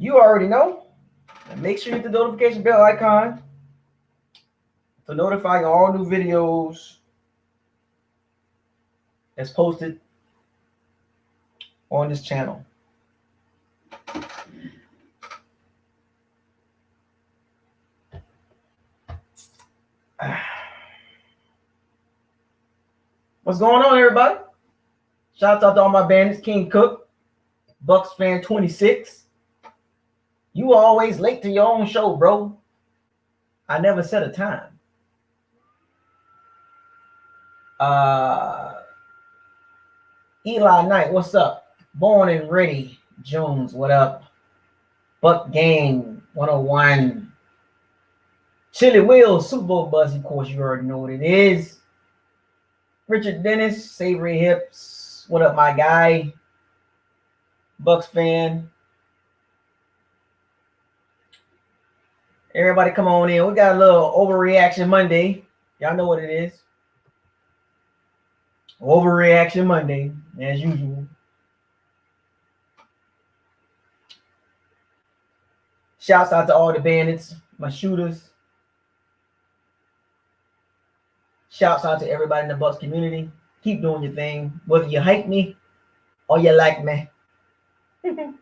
You already know. And make sure you hit the notification bell icon to notify all new videos that's posted on this channel. What's going on, everybody? Shout out to all my bandits. King Cook, Bucs fan 26. You always late to your own show, bro. I never set a time. Eli Knight, what's up? Born and Ready Jones, what up? Buck Gang 101. Chili Wheels, Super Bowl Buzz, of course, you already know what it is. Richard Dennis, Savory Hips, what up, my guy? Bucs fan. Everybody come on in. We got a little overreaction Monday. Y'all know what it is. Overreaction Monday, as usual. Shouts out to all the bandits, my shooters. Shouts out to everybody in the Bucs community. Keep doing your thing. Whether you hate me or you like me. I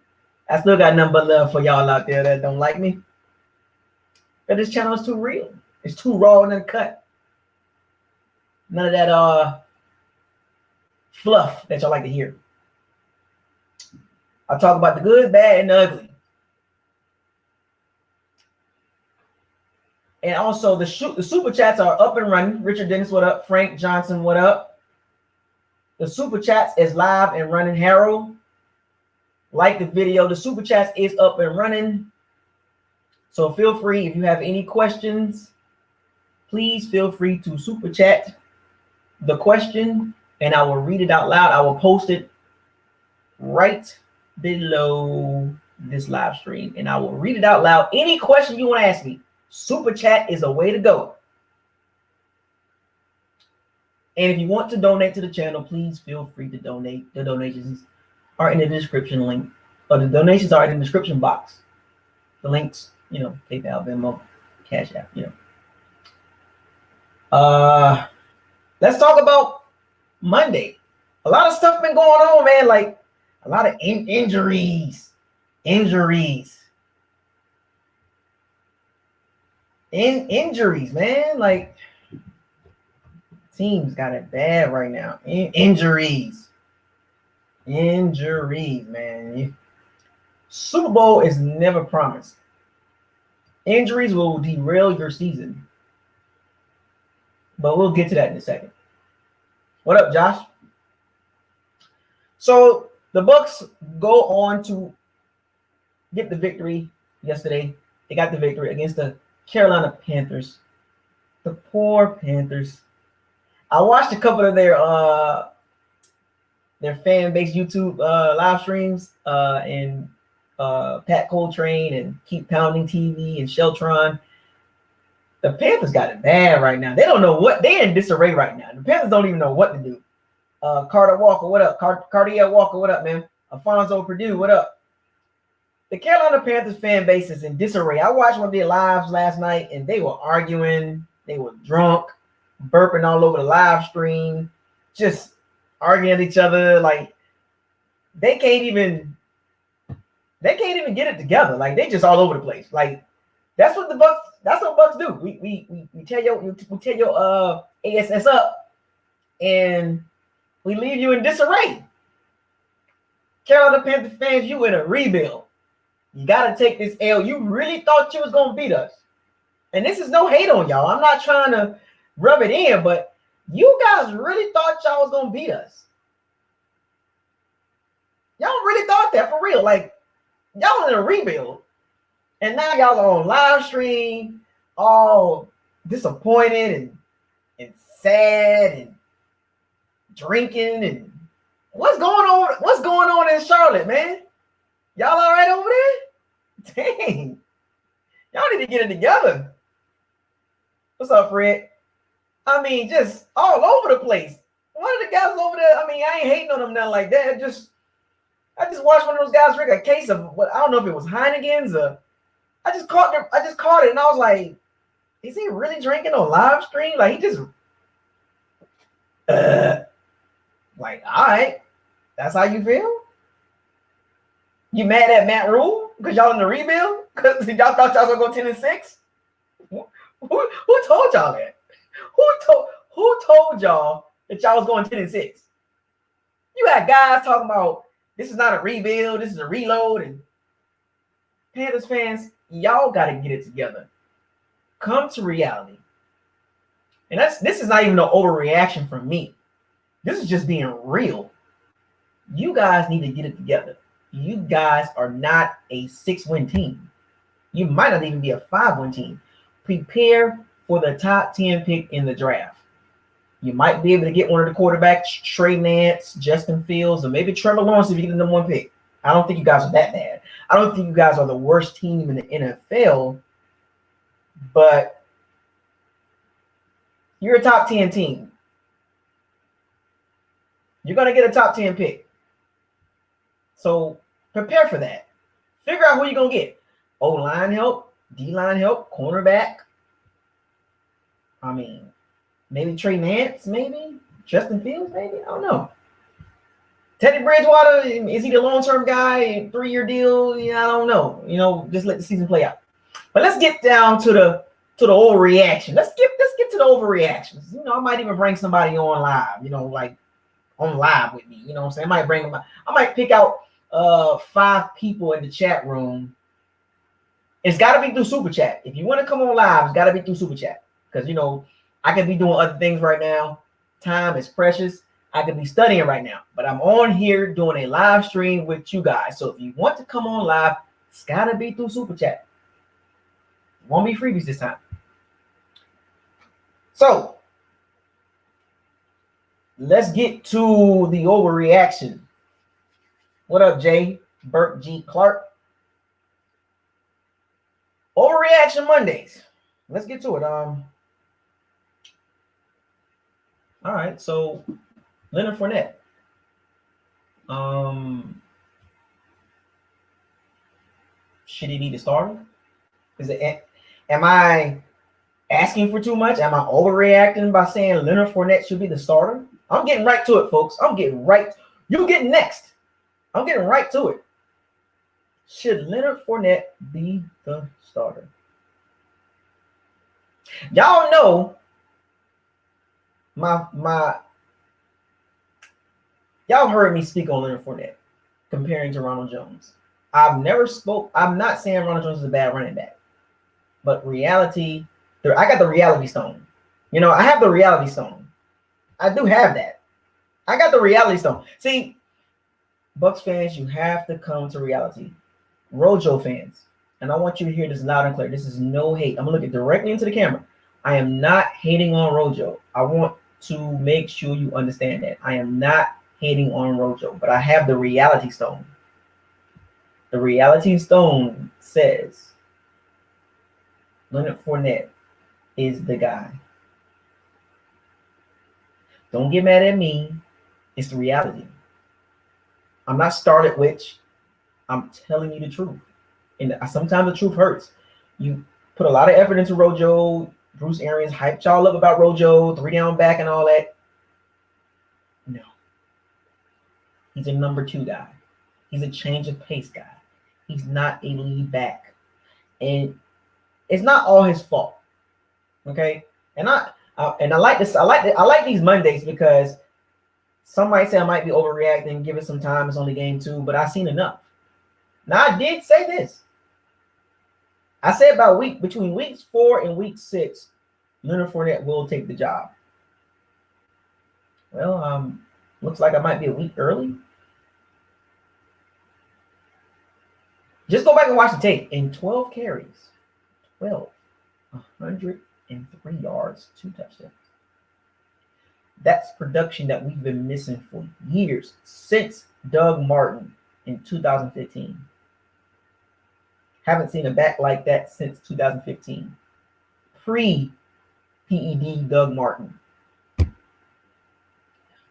still got nothing but love for y'all out there that don't like me. But this channel is too real. It's too raw and uncut. None of that fluff that y'all like to hear. I talk about the good, bad, and the ugly. And also the super chats are up and running. Richard Dennis, what up? Frank Johnson, what up? The super chats is live and running. Harold, like the video. The super chats is up and running. So feel free, if you have any questions, please feel free to super chat the question and I will read it out loud. I will post it right below this live stream and I will read it out loud. Any question you want to ask me, super chat is a way to go. And if you want to donate to the channel, please feel free to donate. The donations are in the description link, or the donations are in the description box. The links, you know, PayPal, Venmo, CashApp, you know. Let's talk about Monday. A lot of stuff been going on, man. Like a lot of injuries, injuries, man. Like teams got it bad right now. Injuries, man. Super Bowl is never promised. Injuries will derail your season. But we'll get to that in a second. What up, Josh? So the Bucs go on to get the victory yesterday. They got the victory against the Carolina Panthers. The poor Panthers. I watched a couple of their fan base YouTube live streams and Pat Coltrane and Keep Pounding TV and Sheltron. The Panthers got it bad right now. They don't know what they're in disarray right now. The Panthers don't even know what to do. Carter Walker, what up? Cartier Walker, what up, man? Alfonso Purdue, what up? The Carolina Panthers fan base is in disarray. I watched one of their lives last night and they were arguing. They were drunk, burping all over the live stream, just arguing at each other. Like they can't even get it together. Like they just all over the place. Like that's what Bucs do. We tear your ASS up and we leave you in disarray. Carolina Panthers fans, you in a rebuild. You gotta take this L. You really thought you was gonna beat us. And this is no hate on y'all. I'm not trying to rub it in, but you guys really thought y'all was gonna beat us. Y'all really thought that for real. Like y'all in a rebuild. And now y'all are on live stream, all disappointed and sad and drinking and what's going on? What's going on in Charlotte, man? Y'all all right over there? Dang. Y'all need to get it together. What's up, Fred? I mean, just all over the place. One of the guys over there, I mean, I ain't hating on them nothing like that. I just watched one of those guys drink a case of what I don't know if it was Heineken's or I just caught it and I was like, is he really drinking on live stream? Like he just like, all right, that's how you feel? You mad at Matt Rule because y'all in the rebuild? Because y'all thought y'all was gonna go 10-6? Who told y'all that? Who told y'all that y'all was going 10-6? You had guys talking about this is not a rebuild, this is a reload, and Panthers fans, y'all got to get it together. Come to reality. And this is not even an overreaction from me. This is just being real. You guys need to get it together. You guys are not a 6-win team. You might not even be a 5-win team. Prepare for the top 10 pick in the draft. You might be able to get one of the quarterbacks, Trey Lance, Justin Fields, or maybe Trevor Lawrence if you get the number 1 pick. I don't think you guys are that bad. I don't think you guys are the worst team in the NFL, but you're a top 10 team. You're going to get a top 10 pick. So prepare for that. Figure out who you're going to get. O-line help, D-line help, cornerback. I mean, maybe Trey Lance, maybe Justin Fields, maybe. I don't know. Teddy Bridgewater, is he the long-term guy? 3-year deal? Yeah, I don't know. Just let the season play out. But let's get down to the overreaction. Let's get to the overreactions. I might even bring somebody on live. Like on live with me. You know what I'm saying? I might pick out 5 people in the chat room. It's got to be through Super Chat. If you want to come on live, it's got to be through Super Chat. Because, I could be doing other things right now. Time is precious. I could be studying right now. But I'm on here doing a live stream with you guys. So if you want to come on live, it's got to be through Super Chat. It won't be freebies this time. So let's get to the overreaction. What up, Jay? Burt G. Clark. Overreaction Mondays. Let's get to it. All right, so Leonard Fournette. Should he be the starter? Am I asking for too much? Am I overreacting by saying Leonard Fournette should be the starter? I'm getting right to it, folks. You getting next. I'm getting right to it. Should Leonard Fournette be the starter? Y'all know y'all heard me speak on Leonard Fournette comparing to Ronald Jones. I'm not saying Ronald Jones is a bad running back, but reality, I got the reality stone. I have the reality stone. I do have that. I got the reality stone. See, Bucs fans, you have to come to reality. Rojo fans, and I want you to hear this loud and clear. This is no hate. I'm going to look it directly into the camera. I am not hating on Rojo. I want to make sure you understand that. I am not hating on Rojo, but I have the reality stone. The reality stone says Leonard Fournette is the guy. Don't get mad at me. It's the reality. I'm not Scarlet Witch. I'm telling you the truth. And sometimes the truth hurts. You put a lot of effort into Rojo. Bruce Arians hyped y'all up about Rojo, 3-down back and all that. No. He's a number 2 guy. He's a change of pace guy. He's not a lead back. And it's not all his fault. Okay? And I like this. I like these Mondays because some might say I might be overreacting, give it some time. It's only game 2, but I've seen enough. Now I did say this. I said between weeks 4 and week 6, Leonard Fournette will take the job. Well, looks like I might be a week early. Just go back and watch the tape. In 12 carries, 103 yards, 2 touchdowns. That's production that we've been missing for years, since Doug Martin in 2015. Haven't seen a back like that since 2015. Pre-PED Doug Martin.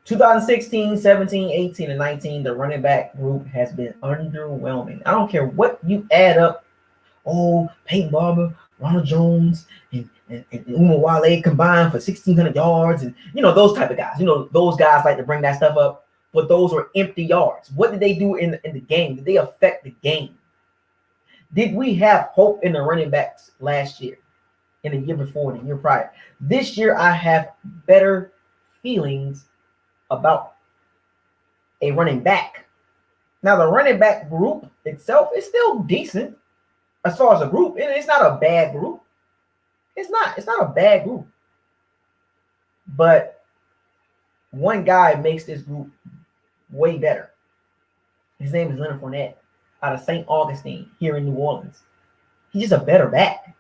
2016, 17, 18, and 19, the running back group has been underwhelming. I don't care what you add up. Oh, Peyton Barber, Ronald Jones, and Uma Wale combined for 1,600 yards, and those type of guys. Those guys like to bring that stuff up, but those were empty yards. What did they do in the game? Did they affect the game? Did we have hope in the running backs last year, in the year before, the year prior? This year, I have better feelings about a running back. Now, the running back group itself is still decent as far as a group. It's not a bad group. It's not a bad group. But one guy makes this group way better. His name is Leonard Fournette out of St. Augustine here in New Orleans. He's just a better back.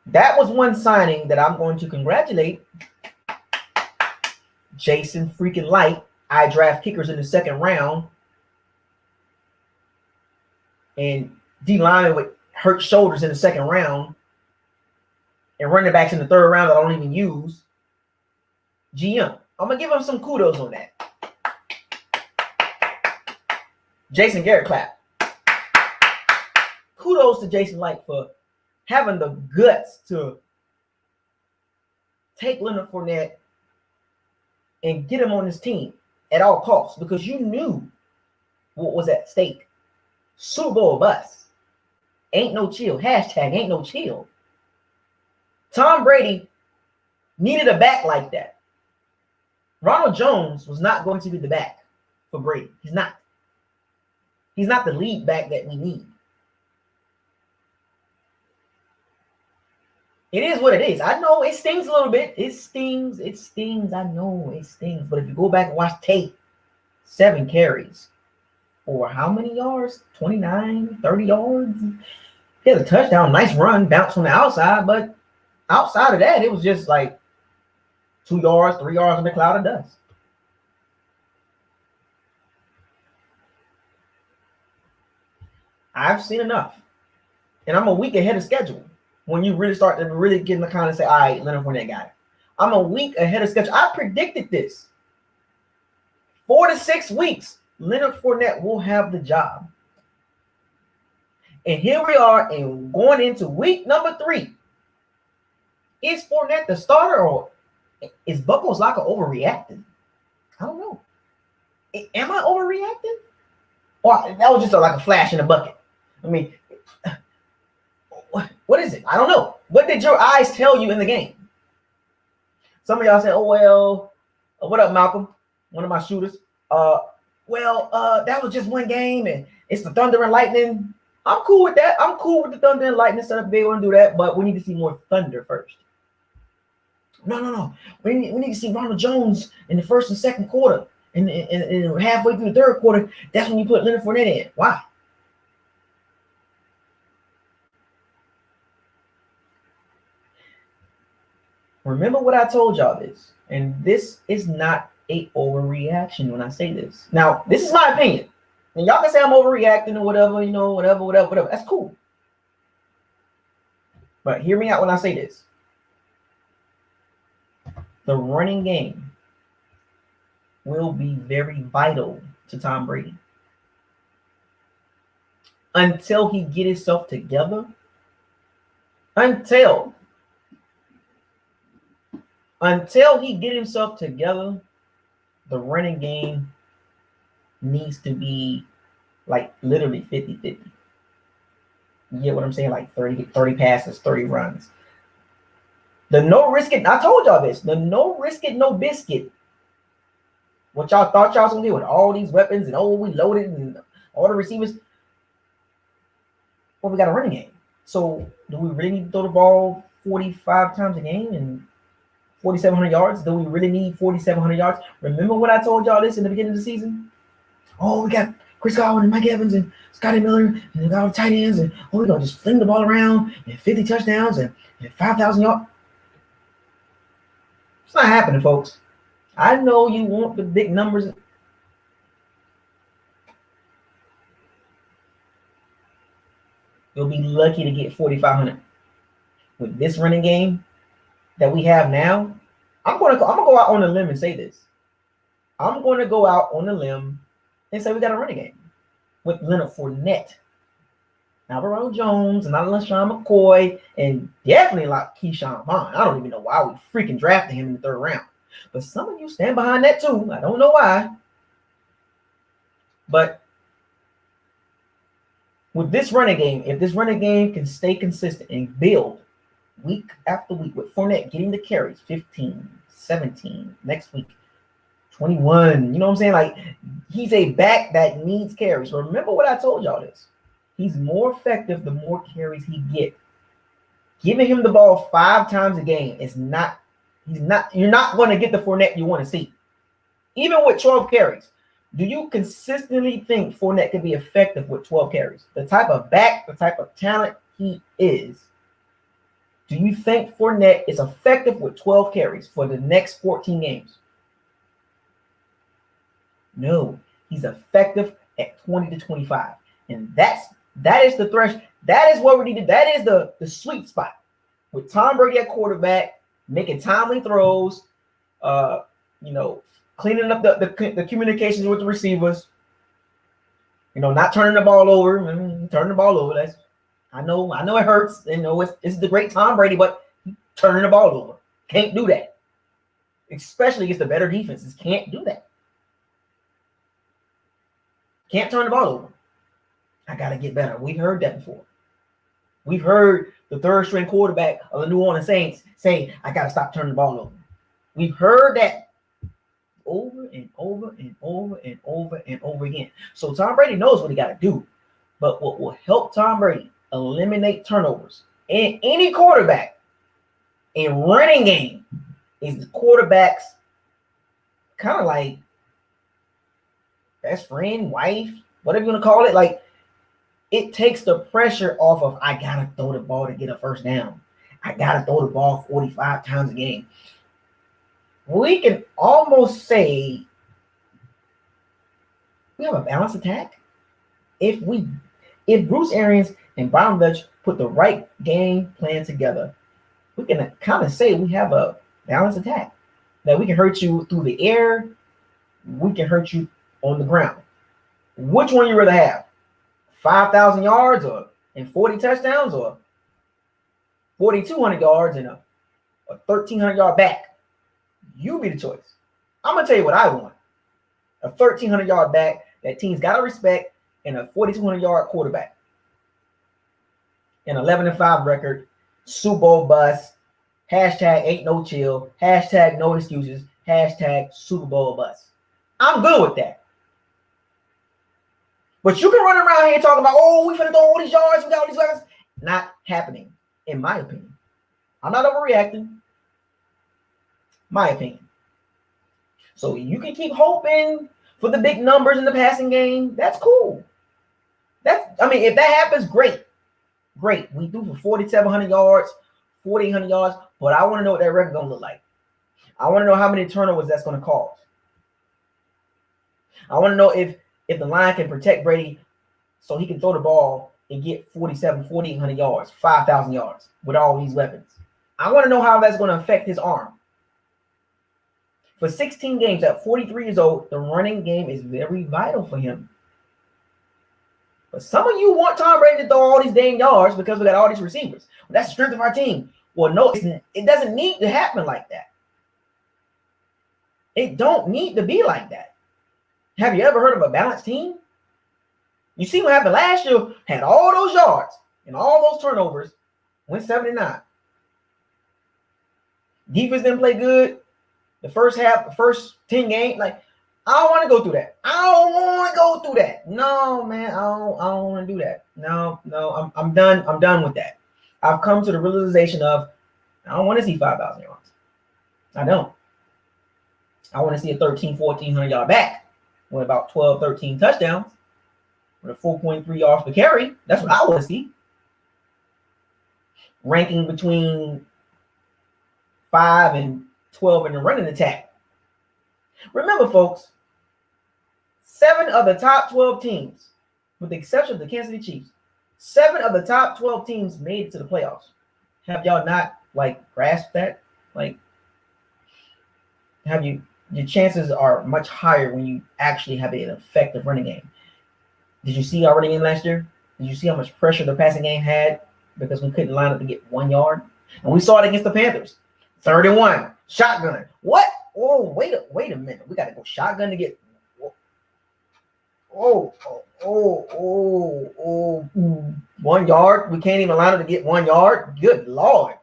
That was one signing that I'm going to congratulate Jason freaking Light. I draft kickers in the second round. And D-line with hurt shoulders in the second round. And running backs in the third round that I don't even use. GM. I'm going to give him some kudos on that. Jason Garrett clap. Kudos to Jason Light for having the guts to take Leonard Fournette and get him on his team at all costs, because you knew what was at stake. Super Bowl bust. Ain't no chill. Hashtag ain't no chill. Tom Brady needed a back like that. Ronald Jones was not going to be the back for Brady. He's not. He's not the lead back that we need. It is what it is. I know it stings a little bit. It stings. I know it stings. But if you go back and watch tape, 7 carries for how many yards? 29, 30 yards. He had a touchdown. Nice run. Bounce from the outside. But outside of that, it was just like 2 yards, 3 yards in the cloud of dust. I've seen enough. And I'm a week ahead of schedule. When you really start to really get in the kind and say, all right, Leonard Fournette got it. I'm a week ahead of schedule. I predicted this. 4 to 6 weeks, Leonard Fournette will have the job. And here we are, and going into week number 3. Is Fournette the starter, or is BucosLocker overreacting? I don't know. Am I overreacting? Or that was just like a flash in the bucket? I mean, what is it? I don't know. What did your eyes tell you in the game? Some of y'all said, oh, well, what up, Malcolm? One of my shooters. That was just one game, and it's the Thunder and Lightning. I'm cool with that. I'm cool with the Thunder and Lightning setup if they want to do that, but we need to see more Thunder first. No. We need to see Ronald Jones in the first and second quarter. And halfway through the third quarter, that's when you put Leonard Fournette in. Why? Remember what I told y'all this. And this is not a overreaction when I say this. Now, this is my opinion. And y'all can say I'm overreacting or whatever, whatever. That's cool. But hear me out when I say this. The running game will be very vital to Tom Brady. Until he get himself together. Until he get himself together, the running game needs to be like literally 50-50. You get what I'm saying? Like 30 passes, 30 runs. The no risk it, I told y'all this, the no risk it, no biscuit. What y'all thought y'all was going to do with all these weapons and we loaded and all the receivers. Well, we got a running game. So do we really need to throw the ball 45 times a game and 4,700 yards? Do we really need 4,700 yards? Remember when I told y'all this in the beginning of the season? Oh, we got Chris Godwin and Mike Evans and Scotty Miller and we got all the tight ends and we're going to just fling the ball around and 50 touchdowns and 5,000 yards. It's not happening, folks. I know you want the big numbers. You'll be lucky to get 4,500. With this running game that we have now, I'm gonna go out on a limb and say this. I'm going to go out on a limb and say we got a running game with Leonard Fournette, not Ronald Jones, and not LaShawn McCoy, and definitely like Keyshawn Vaughn. I don't even know why we freaking drafted him in the 3rd round. But some of you stand behind that too. I don't know why. But with this running game, if this running game can stay consistent and build week after week with Fournette getting the carries, 15, 17, next week, 21. You know what I'm saying? Like, he's a back that needs carries. Remember what I told y'all this. He's more effective the more carries he gets. Giving him the ball 5 times a game is not, you're not going to get the Fournette you want to see. Even with 12 carries, do you consistently think Fournette can be effective with 12 carries? The type of back, the type of talent he is, do you think Fournette is effective with 12 carries for the next 14 games? No, he's effective at 20 to 25. And that is the threshold. That is what we need. That is the sweet spot. With Tom Brady at quarterback, making timely throws, cleaning up the communications with the receivers, not turning the ball over. Turning the ball over. That's I know it hurts. It's the great Tom Brady, but turning the ball over. Can't do that. Especially against the better defenses. Can't do that. Can't turn the ball over. I got to get better. We've heard that before. We've heard the 3rd string quarterback of the New Orleans Saints say, I got to stop turning the ball over. We've heard that over and over and over and over and over again. So Tom Brady knows what he got to do. But what will help Tom Brady eliminate turnovers in any quarterback in running game is the quarterback's kind of like best friend, wife, whatever you want to call it. Like, it takes the pressure off of, I got to throw the ball to get a first down. I got to throw the ball 45 times a game. We can almost say we have a balanced attack. If Bruce Arians and Brown Dutch put the right game plan together, we can kind of say we have a balanced attack. That we can hurt you through the air. We can hurt you on the ground. Which one you rather have? 5,000 yards and 40 touchdowns, or 4,200 yards and a 1,300-yard back? You be the choice. I'm going to tell you what I want. A 1,300-yard back that teams got to respect, and a 4,200-yard quarterback. An 11-5 record, Super Bowl bust, hashtag ain't no chill, hashtag no excuses, hashtag Super Bowl bust. I'm good with that. But you can run around here talking about, we finna throw all these yards, we got all these weapons. Not happening, in my opinion. I'm not overreacting. My opinion. So you can keep hoping for the big numbers in the passing game. That's cool. If that happens, great. Great. We do for 4,700 yards, 4,800 yards, but I want to know what that record going to look like. I want to know how many turnovers that's going to cause. I want to know if the line can protect Brady so he can throw the ball and get 4,800 yards, 5,000 yards with all these weapons. I want to know how that's going to affect his arm. For 16 games at 43 years old, the running game is very vital for him. But some of you want Tom Brady to throw all these dang yards because we got all these receivers. Well, that's the strength of our team. Well, no, it doesn't need to happen like that. It don't need to be like that. Have you ever heard of a balanced team? You see what happened last year? Had all those yards and all those turnovers, went 79. Defense didn't play good. The first half, the first 10 games, I don't want to go through that. No, man, I don't want to do that. No, I'm done. I'm done with that. I've come to the realization of I don't want to see 5,000 yards. I don't. I want to see a 1,400 yard back with about 12, 13 touchdowns with a 4.3 yards per carry. That's what I want to see. Ranking between 5 and 12 in the running attack. Remember, folks, 7 of the top 12 teams, with the exception of the Kansas City Chiefs, 7 of the top 12 teams made it to the playoffs. Have y'all not grasped that? your chances are much higher when you actually have an effective running game. Did you see our running game last year? Did you see how much pressure the passing game had because we couldn't line up to get 1 yard? And we saw it against the Panthers. 3rd and 1, shotgun. What? Oh, wait a minute. We got to go shotgun to get. Oh, 1 yard. We can't even line up to get 1 yard. Good Lord.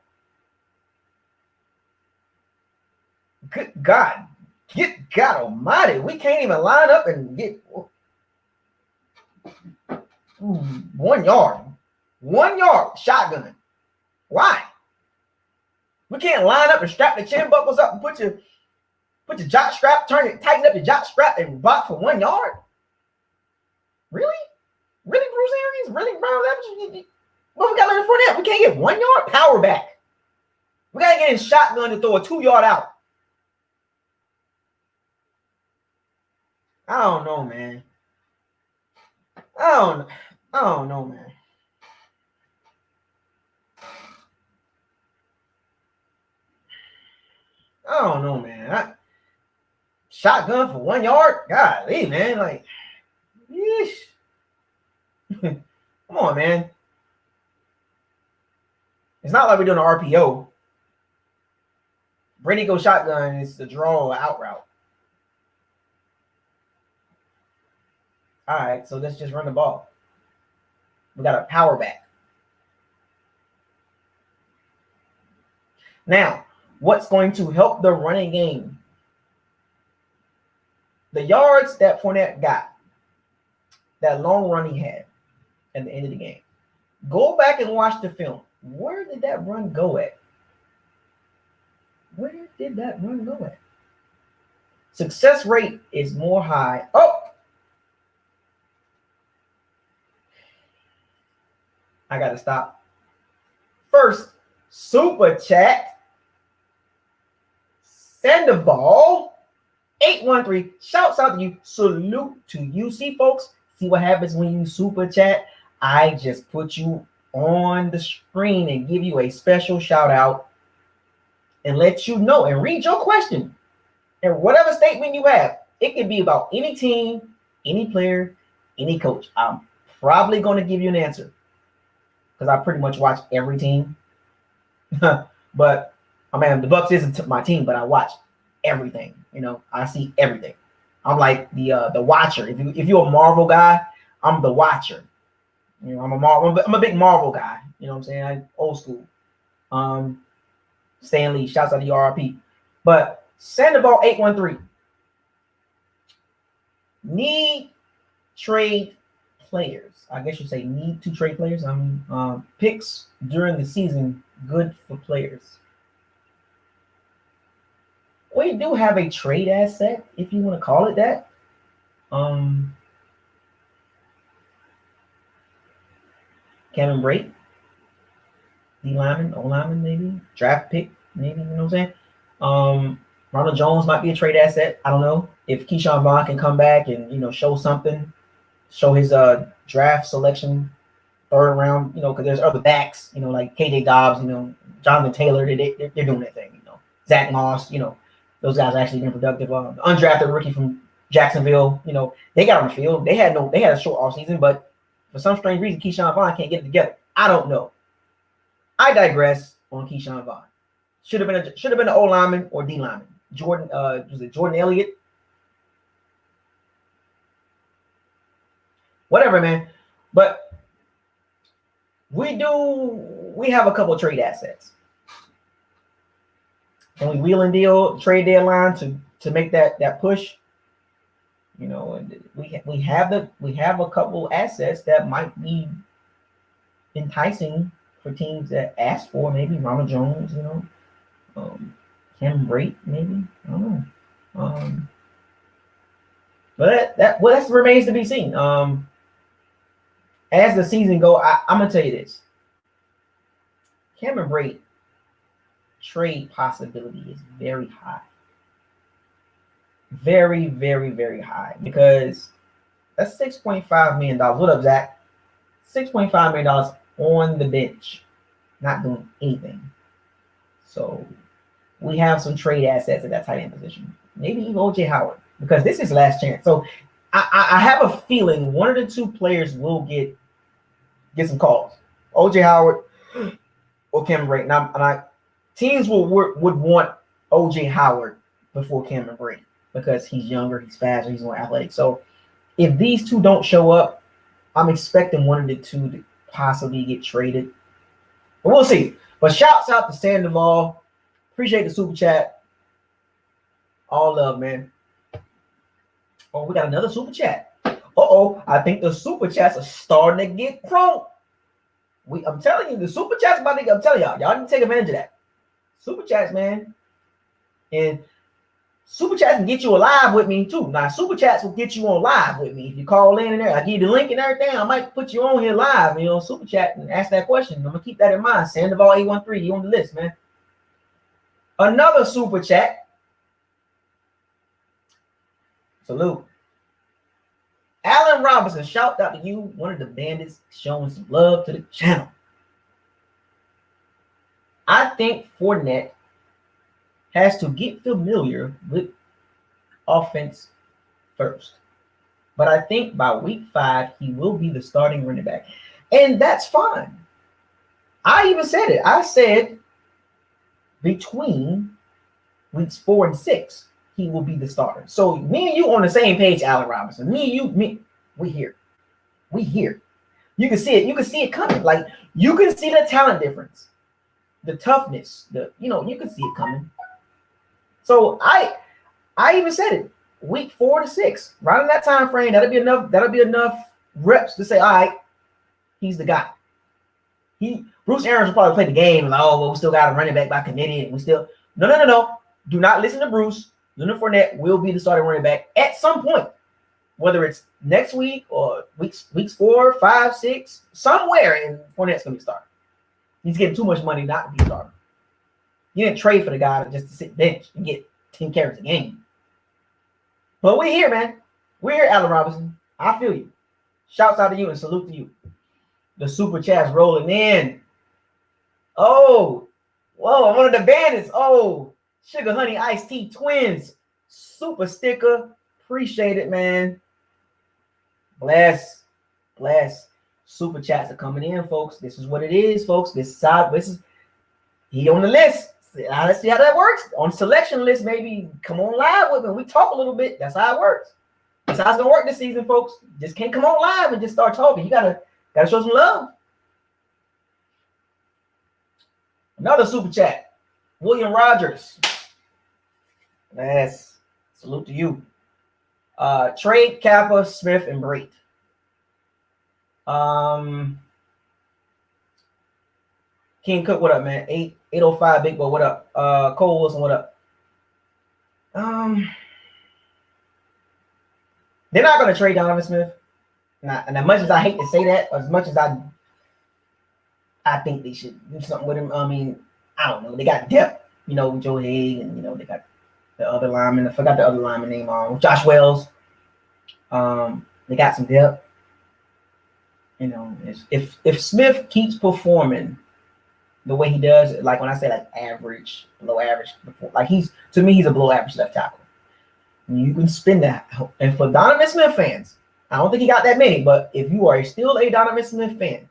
Good God. Good God Almighty. We can't even line up and get 1 yard. 1 yard shotgun. Why? We can't line up and strap the chin buckles up and put your jock strap, tighten up your jock strap and block for 1 yard. Really? Really, Bruce Arians? Really, Brown? Well, we got to learn Fournette. We can't get 1 yard power back. We got to get in shotgun to throw a 2 yard out. I don't know, man. I don't know, man. I don't know, man. Shotgun for 1 yard? Golly, man. Like, yeesh. Come on, man. It's not like we're doing an RPO. Brady go shotgun, it's the draw out route. All right, so let's just run the ball. We got a power back. Now, what's going to help the running game? The yards that Fournette got, that long run he had at the end of the game. Go back and watch the film. Where did that run go at? Where did that run go at? Success rate is more high. Oh! I got to stop. First, super chat. Sandoval, 813. Shouts out to you. Salute to you. See, folks, see what happens when you super chat? I just put you on the screen and give you a special shout out and let you know and read your question. And whatever statement you have, it could be about any team, any player, any coach. I'm probably going to give you an answer because I pretty much watch every team. But I mean, the Bucs isn't my team, but I watch everything. You know, I see everything. I'm like the watcher. If you're a Marvel guy, I'm the watcher. You know, I'm a big Marvel guy. You know what I'm saying? I'm old school. Stan Lee, shouts out to RRP. But Sandoval 813. Need trade players. I guess you say need to trade players. Picks during the season good for players. We do have a trade asset, if you want to call it that. Kevin Brate, D lineman, O lineman, maybe draft pick, maybe, you know what I'm saying? Ronald Jones might be a trade asset. I don't know if Keyshawn Vaughn can come back and show something, show his draft selection, 3rd round, because there's other backs, like KJ Dobbs, Jonathan Taylor, they're doing their thing, Zach Moss, those guys are actually been productive. Undrafted rookie from Jacksonville, they got on the field. They had a short offseason, but for some strange reason, Keyshawn Vaughn can't get it together. I don't know. I digress on Keyshawn Vaughn. Should have been an O lineman or D lineman. Was it Jordan Elliott? Whatever, man. But we have a couple of trade assets. Can we wheel and deal trade deadline to make that push? We have a couple assets that might be enticing for teams that ask for, maybe Ronald Jones, Cam Brate, maybe, I don't know. But that remains to be seen. As the season go, I'm gonna tell you this: Cameron Brate trade possibility is very high. Very, very, very high, because that's $6.5 million. What up, Zach? $6.5 million on the bench, not doing anything. So we have some trade assets at that tight end position. Maybe even OJ Howard, because this is last chance. So I have a feeling one of the two players will get some calls. OJ Howard or Cameron Brate. And teams would want OJ Howard before Cameron Brate because he's younger, he's faster, he's more athletic. So if these two don't show up, I'm expecting one of the two to possibly get traded. But we'll see. But shouts out to Sandoval. Appreciate the super chat. All love, man. Oh, we got another super chat. I think the super chats are starting to get crunk. I'm telling you, the super chats about to get, I'm telling y'all need to take advantage of that. Super chats, man. And super chats can get you alive with me too. Now, super chats will get you on live with me. If you call in and there, I give you the link and everything. I might put you on here live, super chat and ask that question. I'm gonna keep that in mind. Sandoval 813, you on the list, man. Another super chat. Salute. Allen Robinson, shout out to you, one of the bandits showing some love to the channel. I think Fournette has to get familiar with offense first. But I think by week 5, he will be the starting running back. And that's fine. I even said it. I said between weeks 4 and 6, he will be the starter. So me and you on the same page, Allen Robinson. We here. You can see it. You can see it coming. Like, you can see the talent difference, the toughness, you can see it coming. So I even said it. Week 4 to 6, right in that time frame, that'll be enough reps to say, all right, he's the guy. Bruce Arians will probably play the game like, we still got a running back by committee, and we still no. Do not listen to Bruce. Leonard Fournette will be the starting running back at some point, whether it's next week or weeks 4, 5, 6, somewhere, and Fournette's gonna be starting. He's getting too much money not to be starting. You didn't trade for the guy just to sit bench and get 10 carries a game. But we're here, man. We're here, Allen Robinson. I feel you. Shouts out to you and salute to you. The super chat's rolling in. Oh, whoa, I'm one of the bandits. Oh, Sugar Honey Iced Tea Twins. Super sticker. Appreciate it, man. Bless. Super chats are coming in, folks. This is what it is, folks. This is he on the list. Let's see how that works. On selection list, maybe come on live with me. We talk a little bit. That's how it works. That's how it's gonna work this season, folks. Just can't come on live and just start talking. You gotta show some love. Another super chat. William Rogers. Yes. Salute to you. Trade Cappa, Smith, and Brate. King Cook, what up, man? 805 Big Boy, what up? Cole Wilson, what up? They're not going to trade Donovan Smith. And as much as I hate to say that, as much as I think they should do something with him. I mean, I don't know. They got depth, Joe Haig, and they got the other lineman. I forgot the other lineman name. Josh Wells. They got some depth. If Smith keeps performing the way he does, like when I say like average, below average, like he's a below average left tackle. You can spin that. And for Donovan Smith fans, I don't think he got that many, but if you are still a Donovan Smith fan,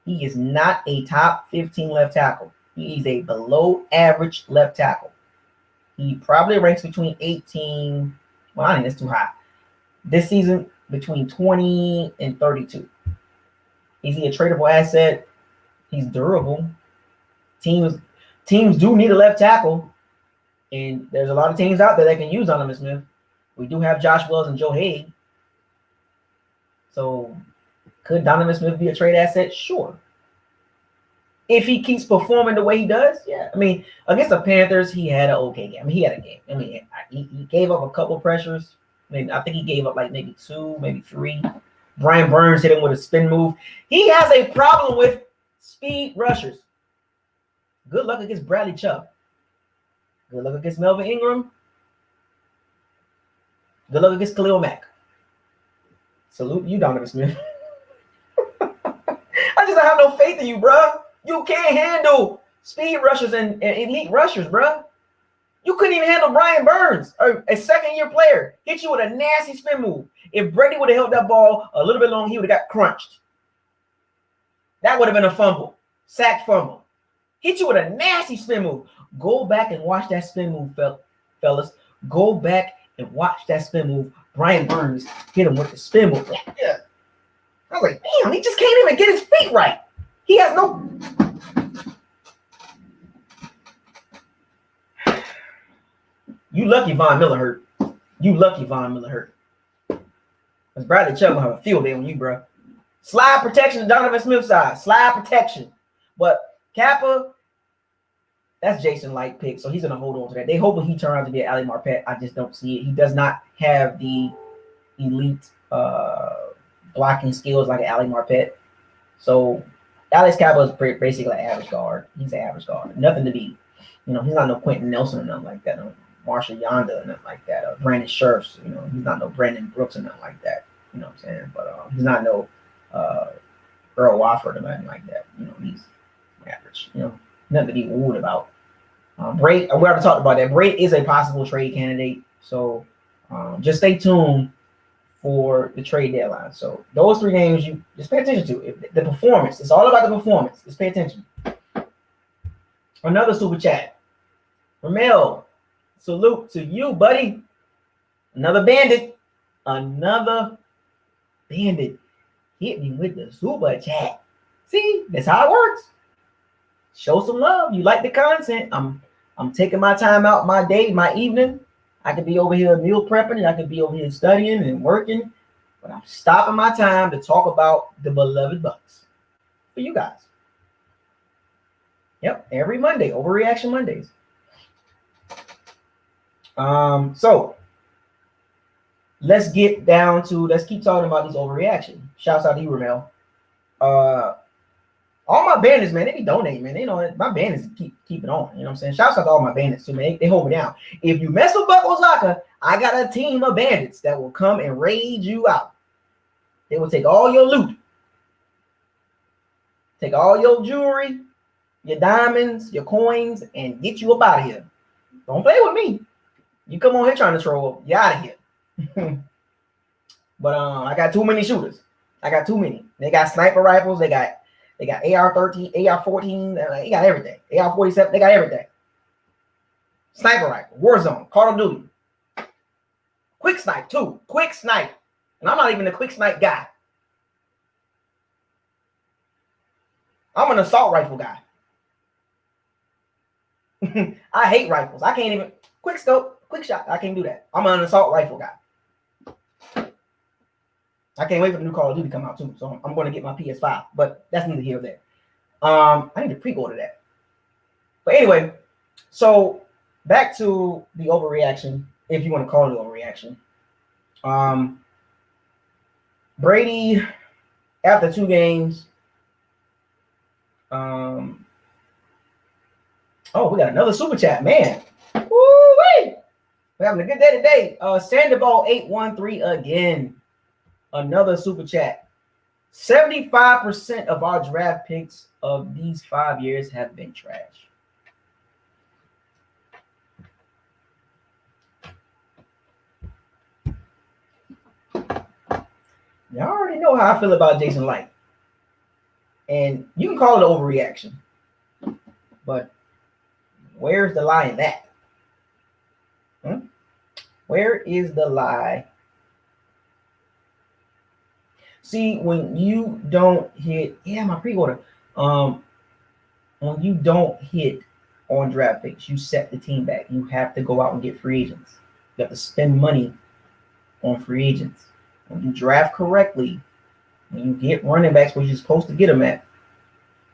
he is not a top 15 left tackle. He is a below average left tackle. He probably ranks between 18. Well, I think that's too high. This season, between 20 and 32. Is he a tradable asset? He's durable. Teams do need a left tackle, and there's a lot of teams out there that can use Donovan Smith. We do have Josh Wells and Joe Haig. So could Donovan Smith be a trade asset? Sure. If he keeps performing the way he does, yeah. I mean, against the Panthers, he had an okay game. I mean, he had a game. I mean, he gave up a couple pressures. I mean, I think he gave up like maybe 2, maybe 3. Brian Burns hit him with a spin move. He has a problem with speed rushers. Good luck against Bradley Chubb. Good luck against Melvin Ingram. Good luck against Khalil Mack. Salute you, Donovan Smith. I just don't have no faith in you, bro. You can't handle speed rushers and elite rushers, bro. You couldn't even handle Brian Burns, a second-year player. Hit you with a nasty spin move. If Brady would have held that ball a little bit long, he would have got crunched. That would have been a fumble. Sack fumble. Hit you with a nasty spin move. Go back and watch that spin move, fellas. Go back and watch that spin move. Brian Burns hit him with the spin move. Yeah. I was like, damn, he just can't even get his feet right. He has no... You lucky Von Miller hurt. You lucky Von Miller hurt. Because Bradley Chubb will have a field day on you, bro. Slide protection to Donovan Smith side. Slide protection. But Cappa, that's Jason Light pick, so he's going to hold on to that. They hoping he turns out to be an Ali Marpet. I just don't see it. He does not have the elite blocking skills like an Ali Marpet. So Alex Cappa is basically an average guard. He's an average guard. Nothing to be. You know, he's not no Quentin Nelson or nothing like that. No Marshall Yonda or nothing like that. Or Brandon Scherfs. You know, he's not no Brandon Brooks or nothing like that. You know what I'm saying? But he's not no Earl Wofford or nothing like that. You know, he's average. You know, nothing to be wooed about. Brate, we already talked about that. Brate is a possible trade candidate. So just stay tuned for the trade deadline. So those three names you just pay attention to. If the performance. It's all about the performance. Just pay attention. Another super chat. Ramel, salute to you, buddy. Another bandit. Another bandit. Hit me with the super chat. See, that's how it works. Show some love. You like the content. I'm taking my time out, my day, my evening. I could be over here meal prepping, and I could be over here studying and working, but I'm stopping my time to talk about the beloved Bucs for you guys. Yep, every Monday, Overreaction Mondays. So let's keep talking about these overreaction. Shouts out to you, Ramel. All my bandits, man, they be donating, man. You know, my bandits keep it on. You know what I'm saying? Shouts out to all my bandits too, man. They hold me down. If you mess with BucosLocker, I got a team of bandits that will come and raid you out. They will take all your loot, take all your jewelry, your diamonds, your coins, and get you up out of here. Don't play with me. You come on here trying to troll, you out of here. But I got too many shooters. I got too many. They got sniper rifles. They got AR-13, AR-14. They got everything. AR-47. They got everything. Sniper rifle, Warzone, Call of Duty. Quick snipe too. Quick snipe. And I'm not even a quick snipe guy. I'm an assault rifle guy. I hate rifles. I can't even quick scope, quick shot. I can't do that. I'm an assault rifle guy. I can't wait for the new Call of Duty to come out too. So I'm going to get my PS5, but that's neither here nor there. I need to pre-order that. But anyway, so back to the overreaction, if you want to call it overreaction. Brady, after 2 games. Oh, we got another super chat, man. Woo-wee! We're having a good day today. Sandoval 813 again. Another super chat. 75% of our draft picks of these 5 years have been trash. Y'all already know how I feel about Jason Light. And you can call it an overreaction. But where's the lie in that? Where is the lie? See, when you don't hit, my pre-order. When you don't hit on draft picks, you set the team back. You have to go out and get free agents. You have to spend money on free agents. When you draft correctly, when you get running backs where you're supposed to get them at,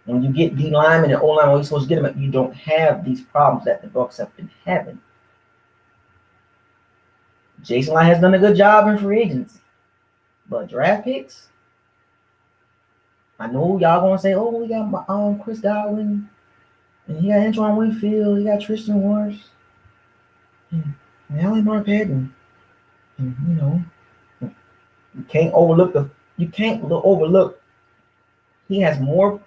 when you get D linemen and O line where you're supposed to get them at, you don't have these problems that the Bucs have been having. Jason Light has done a good job in free agents. But draft picks, I know y'all gonna say, "Oh, we got Chris Godwin, and he got Antoine Winfield, he got Tristan Wirfs, and Ali Marpet, and you know, you can't overlook he has more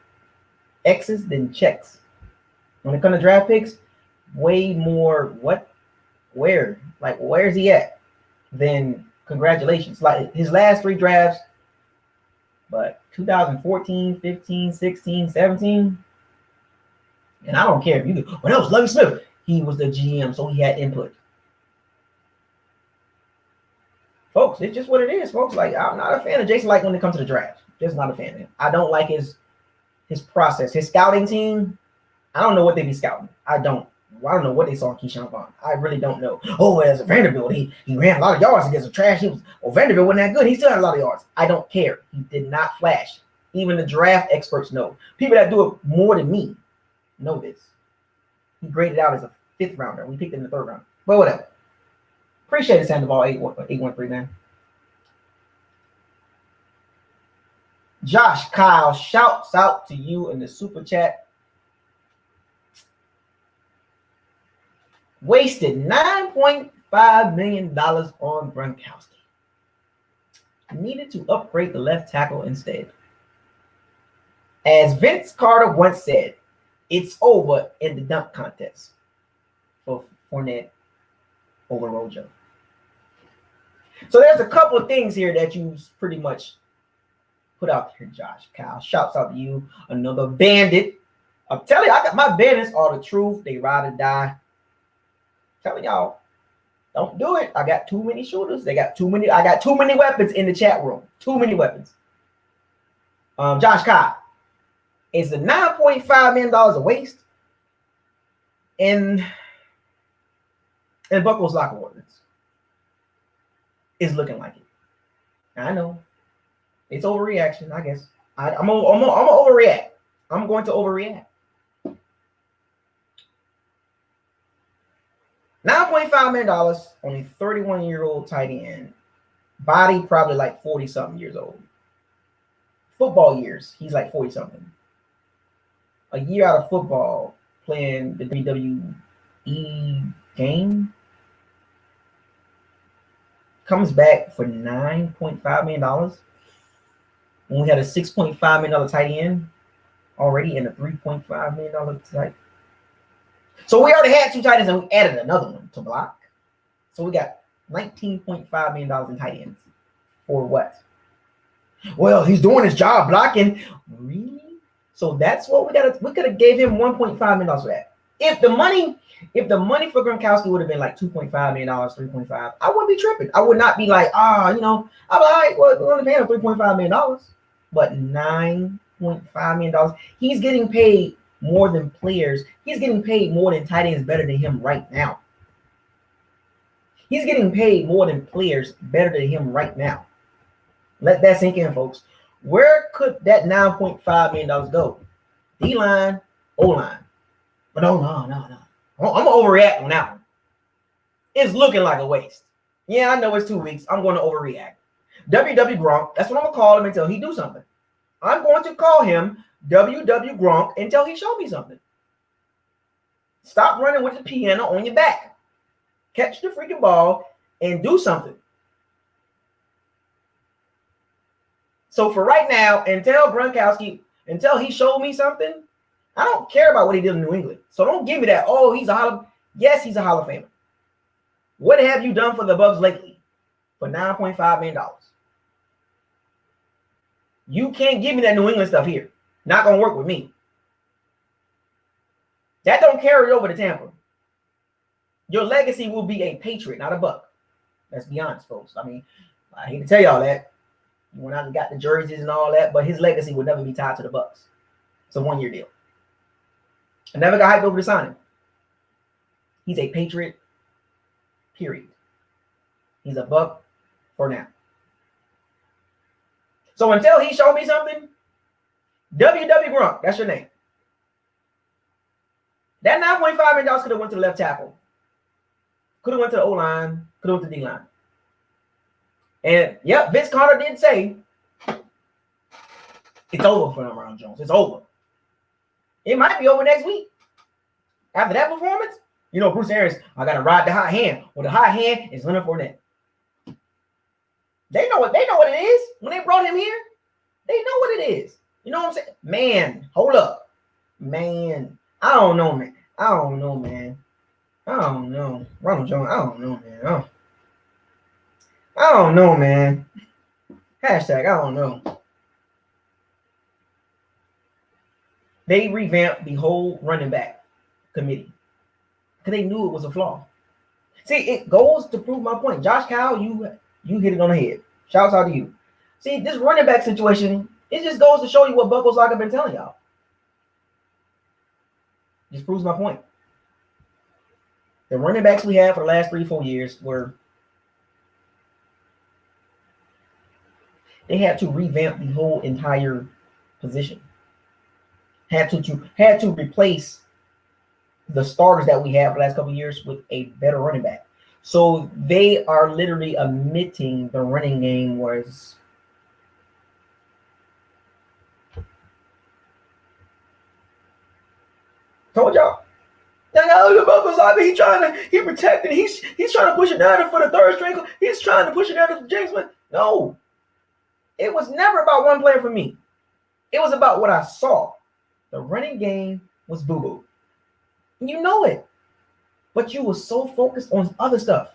X's than checks when it comes to draft picks. Way more what where's he at? Then congratulations. Like his last 3 drafts, but 2014, 15, 16, 17. And I don't care if you when that was Lovie Smith, he was the GM, so he had input. Folks, it's just what it is, folks. Like, I'm not a fan of Jason Licht when it comes to the draft. Just not a fan of him. I don't like his process. His scouting team, I don't know what they be scouting. I don't know what they saw in Keyshawn Vaughn. I really don't know. Oh, as a Vanderbilt, he ran a lot of yards against the trash. Vanderbilt wasn't that good. He still had a lot of yards. I don't care. He did not flash. Even the draft experts know. People that do it more than me know this. He graded out as a 5th rounder. We picked him in the 3rd round. But whatever. Appreciate it, Sandoval 813, man. Josh Kyle, shouts out to you in the super chat. Wasted $9.5 million on Gronkowski. Needed to upgrade the left tackle instead. As Vince Carter once said, it's over in the dunk contest for Fournette over Rojo. So there's a couple of things here that you pretty much put out here, Josh Kyle. Shouts out to you, another bandit. I'm telling you, I got my bandits are the truth. They ride or die. I'm telling y'all, don't do it. I got too many shooters. I got too many weapons in the chat room. Too many weapons. Josh Kyle, is the $9.5 million a waste in BucosLocker ordinance? Is looking like it. I know it's overreaction. I guess I'm gonna overreact. I'm going to overreact. $9.5 million on a 31-year-old tight end. Body probably like 40-something years old. Football years, he's like 40-something. A year out of football, playing the WWE game. Comes back for $9.5 million. When we had a $6.5 million tight end already and a $3.5 million tight. So we already had 2 tight ends and we added another one to block. So we got $19.5 million in tight ends. For what? Well, he's doing his job blocking. Really? So that's what we could have gave him $1.5 million for that. If the money for Gronkowski would have been like $2.5 million, 3.5, I wouldn't be tripping. I would not be like, I'd be like, all right, well, we're only paying him $3.5 million. But $9.5 million, he's getting paid more than players. He's getting paid more than tight ends better than him right now. He's getting paid more than players better than him right now. Let that sink in, folks. Where could that $9.5 million go? D-line, O-line. But no. I'm going to overreact on that one. It's looking like a waste. Yeah, I know it's 2 weeks. I'm going to overreact. WW Gronk, that's what I'm going to call him until he do something. I'm going to call him WW Gronk until he show me something. Stop running with the piano on your back. Catch the freaking ball and do something. So for right now, until he showed me something, I don't care about what he did in New England. So don't give me that, yes, he's a Hall of Famer. What have you done for the Bucs lately for $9.5 million? You can't give me that New England stuff here. Not going to work with me. That don't carry over to Tampa. Your legacy will be a Patriot, not a Buck. Let's be honest, folks. I mean, I hate to tell y'all that. He went out and got the jerseys and all that, but his legacy will never be tied to the Bucs. It's a 1-year deal. I never got hyped over to sign him. He's a Patriot, period. He's a Buck for now. So until he showed me something, WW Gronk, that's your name. That $9.5 million could have went to the left tackle. Could have went to the O-line. Could have went to the D-line. And, yep, Vince Carter did say it's over for Aaron Jones. It's over. It might be over next week. After that performance, Bruce Arians, I got to ride the hot hand. Well, the hot hand is Leonard Fournette. They know what it is. When they brought him here, they know what it is. You know what I'm saying? Man, hold up. Man, I don't know, man. I don't know. Ronald Jones, I don't know, man. I don't know, man. Hashtag, I don't know. They revamped the whole running back committee because they knew it was a flaw. See, it goes to prove my point. Josh Kyle, you hit it on the head. Shouts out to you. See, this running back situation, it just goes to show you what BucosLocker been telling y'all. Just proves my point. The running backs we had for the last 3-4 years were they had to revamp the whole entire position. Had to replace the starters that we have for the last couple of years with a better running back. So they are literally admitting the running game was told y'all. He's protecting. He's trying to push it down for the third string. He's trying to push it down for James. No, it was never about one player for me. It was about what I saw. The running game was boo-boo. You know it. But you were so focused on other stuff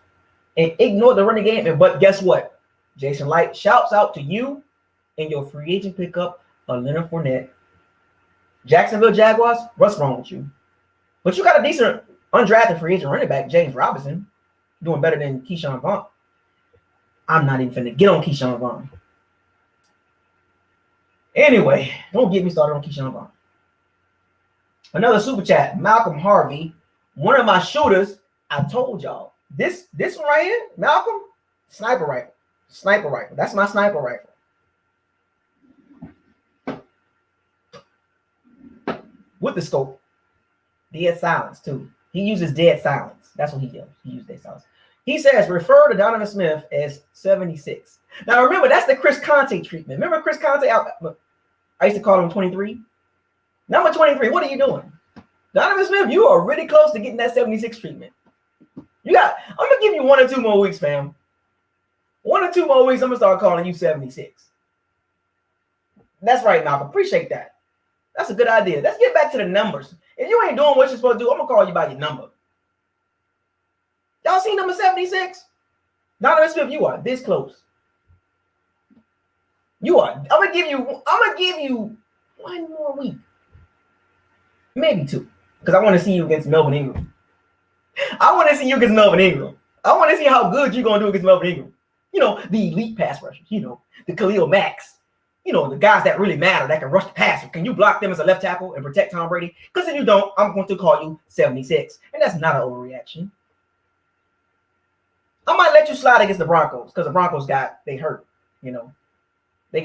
and ignored the running game. But guess what? Jason Light, shouts out to you and your free agent pickup of Leonard Fournette. Jacksonville Jaguars, what's wrong with you? But you got a decent undrafted free agent running back, James Robinson, doing better than Keyshawn Vaughn. I'm not even finna get on Keyshawn Vaughn. Anyway, don't get me started on Keyshawn Vaughn. Another super chat, Malcolm Harvey, one of my shooters. I told y'all this one right here, Malcolm, sniper rifle. That's my sniper rifle. With the scope, dead silence too. He uses dead silence. That's what he does. He uses dead silence. He says refer to Donovan Smith as 76. Now remember, that's the Chris Conte treatment. Remember Chris Conte? I used to call him 23. Number 23, what are you doing? Donovan Smith, you are really close to getting that 76 treatment. I'm going to give you 1 or 2 more weeks, fam. 1 or 2 more weeks, I'm going to start calling you 76. That's right, Malcolm. Appreciate that. That's a good idea. Let's get back to the numbers. If you ain't doing what you're supposed to do, I'm going to call you by your number. Y'all see number 76? Donovan Smith, you are this close. You are. I'm going to give you 1 more week. Maybe 2. Because I want to see you against Melvin Ingram. I want to see how good you're going to do against Melvin Ingram. You know, the elite pass rushers. You know, the Khalil Macks. You know, the guys that really matter, that can rush the passer. Can you block them as a left tackle and protect Tom Brady? Because if you don't, I'm going to call you 76. And that's not an overreaction. I might let you slide against the Broncos because the Broncos they hurt. You know, they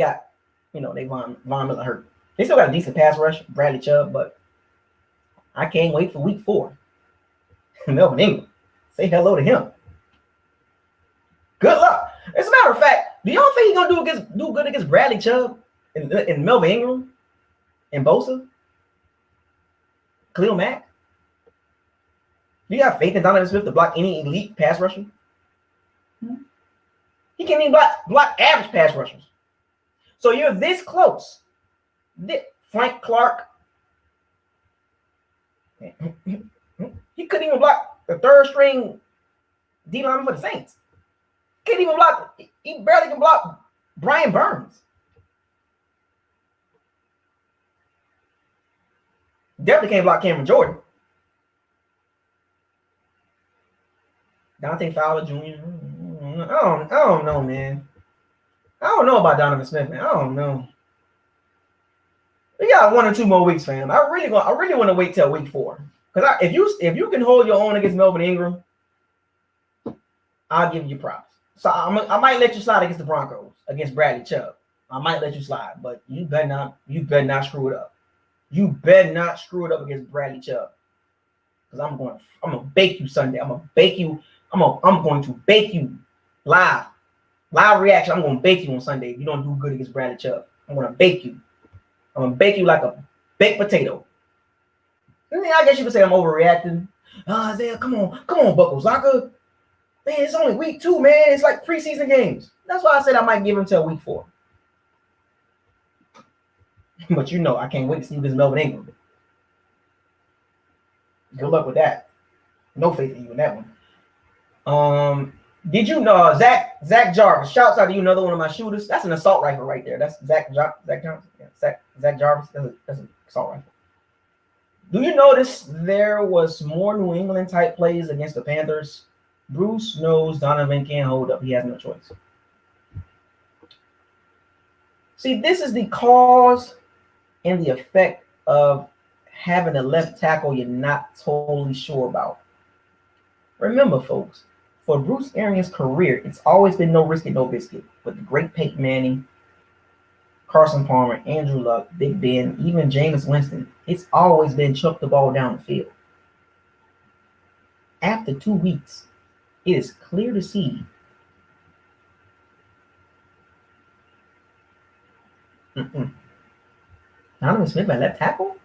Von Miller hurt. They still got a decent pass rush, Bradley Chubb, but I can't wait for week 4. Melvin Ingram. Say hello to him. Good luck. As a matter of fact, do y'all think he's gonna do good against Bradley Chubb and Melvin Ingram and Bosa? Khalil Mack? Do you have faith in Donovan Smith to block any elite pass rusher? He can't even block average pass rushers. So you're this close. Frank Clark. He couldn't even block the third string D lineman for the Saints. Can't even block. He barely can block Brian Burns. Definitely can't block Cameron Jordan. Dante Fowler Jr. I don't know, man. I don't know about Donovan Smith, man. I don't know. We got 1 or 2 more weeks, fam. I really want to wait till week 4. Because if you can hold your own against Melvin Ingram, I'll give you props. So I might let you slide against the Broncos, against Bradley Chubb. I might let you slide, but you better not screw it up. You better not screw it up against Bradley Chubb. Because I'm gonna bake you Sunday. I'm going to bake you live. Live reaction. I'm gonna bake you on Sunday if you don't do good against Bradley Chubb. I'm gonna bake you. I'm gonna bake you like a baked potato. I guess you could say I'm overreacting. Isaiah, come on, BucosLocker. Man, it's only week 2, man. It's like preseason games. That's why I said I might give him till week 4. But you know, I can't wait to see this Melvin Ingram. Good luck with that. No faith in you in that one. Did you know Zack Jarvis? Shouts out to you, another one of my shooters. That's an assault rifle right there. That's Zack Jarvis. Yeah, Zack Jarvis. That's an assault rifle. Do you notice there was more New England type plays against the Panthers? Bruce knows Donovan can't hold up. He has no choice. See, this is the cause and the effect of having a left tackle you're not totally sure about. Remember, folks, for Bruce Arians' career, it's always been no risk it, no biscuit. But the great Peyton Manning, Carson Palmer, Andrew Luck, Big Ben, even Jameis Winston, it's always been chuck the ball down the field. After 2 weeks, it is clear to see Donovan Smith at left tackle?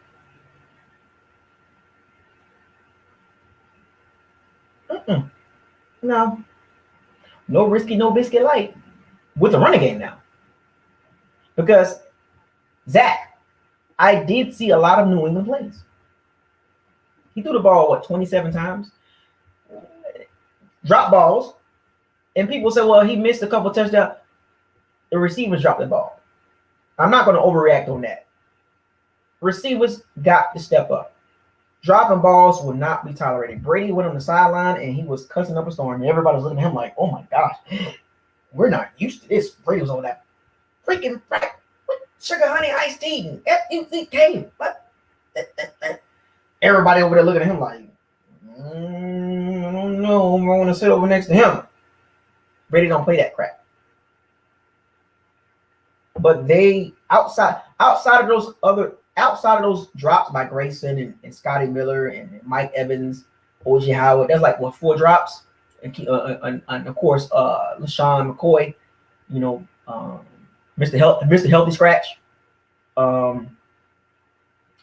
No. No risky, no biscuit light with the running game now. Because, Zach, I did see a lot of New England plays. He threw the ball, 27 times? Drop balls. And people say, well, he missed a couple touchdowns. The receivers dropped the ball. I'm not going to overreact on that. Receivers got to step up. Dropping balls will not be tolerated. Brady went on the sideline and he was cussing up a storm. And everybody was looking at him like, oh my gosh, we're not used to this. Brady was on that freaking sugar honey iced tea and F-U-C-K. What? Everybody over there looking at him like, no, I'm going to sit over next to him. Brady don't play that crap. But they outside of those drops by Grayson and Scotty Miller and Mike Evans, O.J. Howard, that's like 4 drops, and of course LaShawn McCoy, Mr. Healthy Scratch.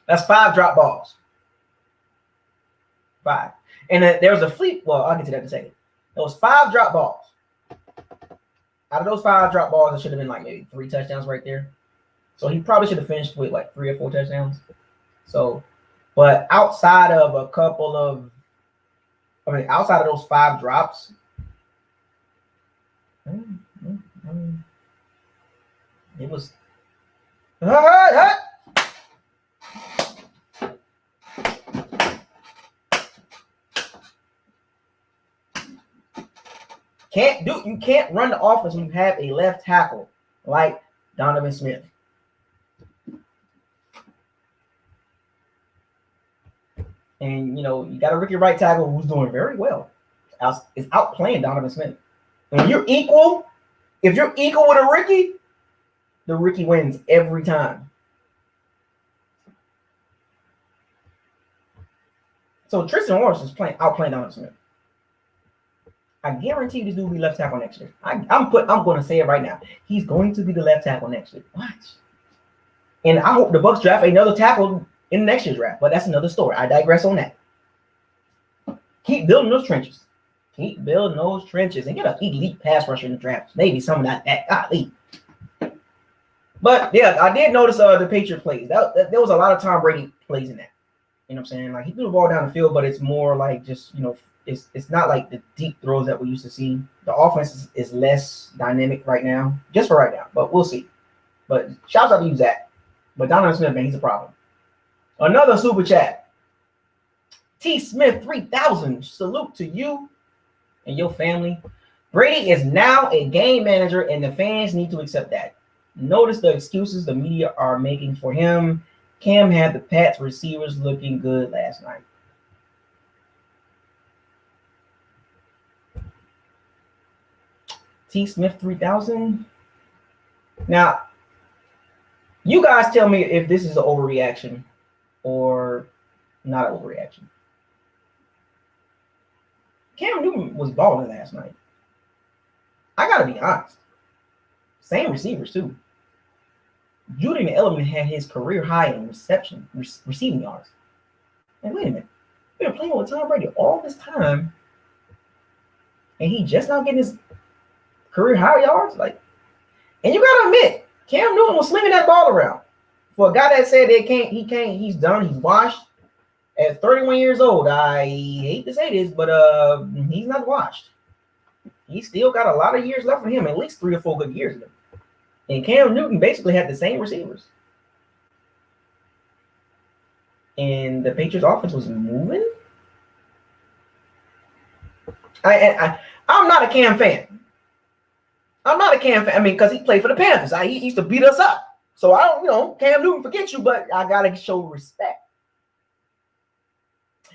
That's 5 drop balls. 5, and there was a fleet. Well, I'll get to that in a second. There was 5 drop balls. Out of those 5 drop balls, it should have been like maybe 3 touchdowns right there. So he probably should have finished with like 3 or 4 touchdowns. So, but outside of outside of those 5 drops, it was. You can't run the offense when you have a left tackle like Donovan Smith. And you got a rookie right tackle who's doing very well. Is outplaying Donovan Smith. When you're equal, if you're equal with a rookie, the rookie wins every time. So Tristan Morris is outplaying Donovan Smith. I guarantee this dude will be left tackle next year. I'm going to say it right now. He's going to be the left tackle next year. Watch. And I hope the Bucs draft another tackle in next year's draft. But that's another story. I digress on that. Keep building those trenches. And get an elite pass rusher in the draft. Maybe some of that elite. But yeah, I did notice the Patriot plays. There was a lot of Tom Brady plays in that. You know what I'm saying? Like he threw the ball down the field, but it's more like just it's not like the deep throws that we used to see. The offense is less dynamic right now, just for right now, but we'll see. But shouts out to you, Zach. But Donovan Smith, man, he's a problem. Another super chat. T. Smith 3000. Salute to you and your family. Brady is now a game manager, and the fans need to accept that. Notice the excuses the media are making for him. Cam had the Pats receivers looking good last night. T. Smith 3000. Now, you guys tell me if this is an overreaction or not an overreaction. Cam Newton was balling last night. I gotta be honest. Same receivers too. Julian Edelman had his career high in receiving yards. And wait a minute, we've been playing with Tom Brady all this time, and he just now getting his career high yards. And you gotta admit, Cam Newton was slinging that ball around. For a guy that said he's done, he's washed. At 31 years old, I hate to say this, but he's not washed. He's still got a lot of years left for him, at least 3 or 4 good years. And Cam Newton basically had the same receivers. And the Patriots offense was moving. I'm not a Cam fan. I'm not a Cam fan. I mean, because he played for the Panthers. He used to beat us up. So I don't, Cam Newton, forget you, but I got to show respect.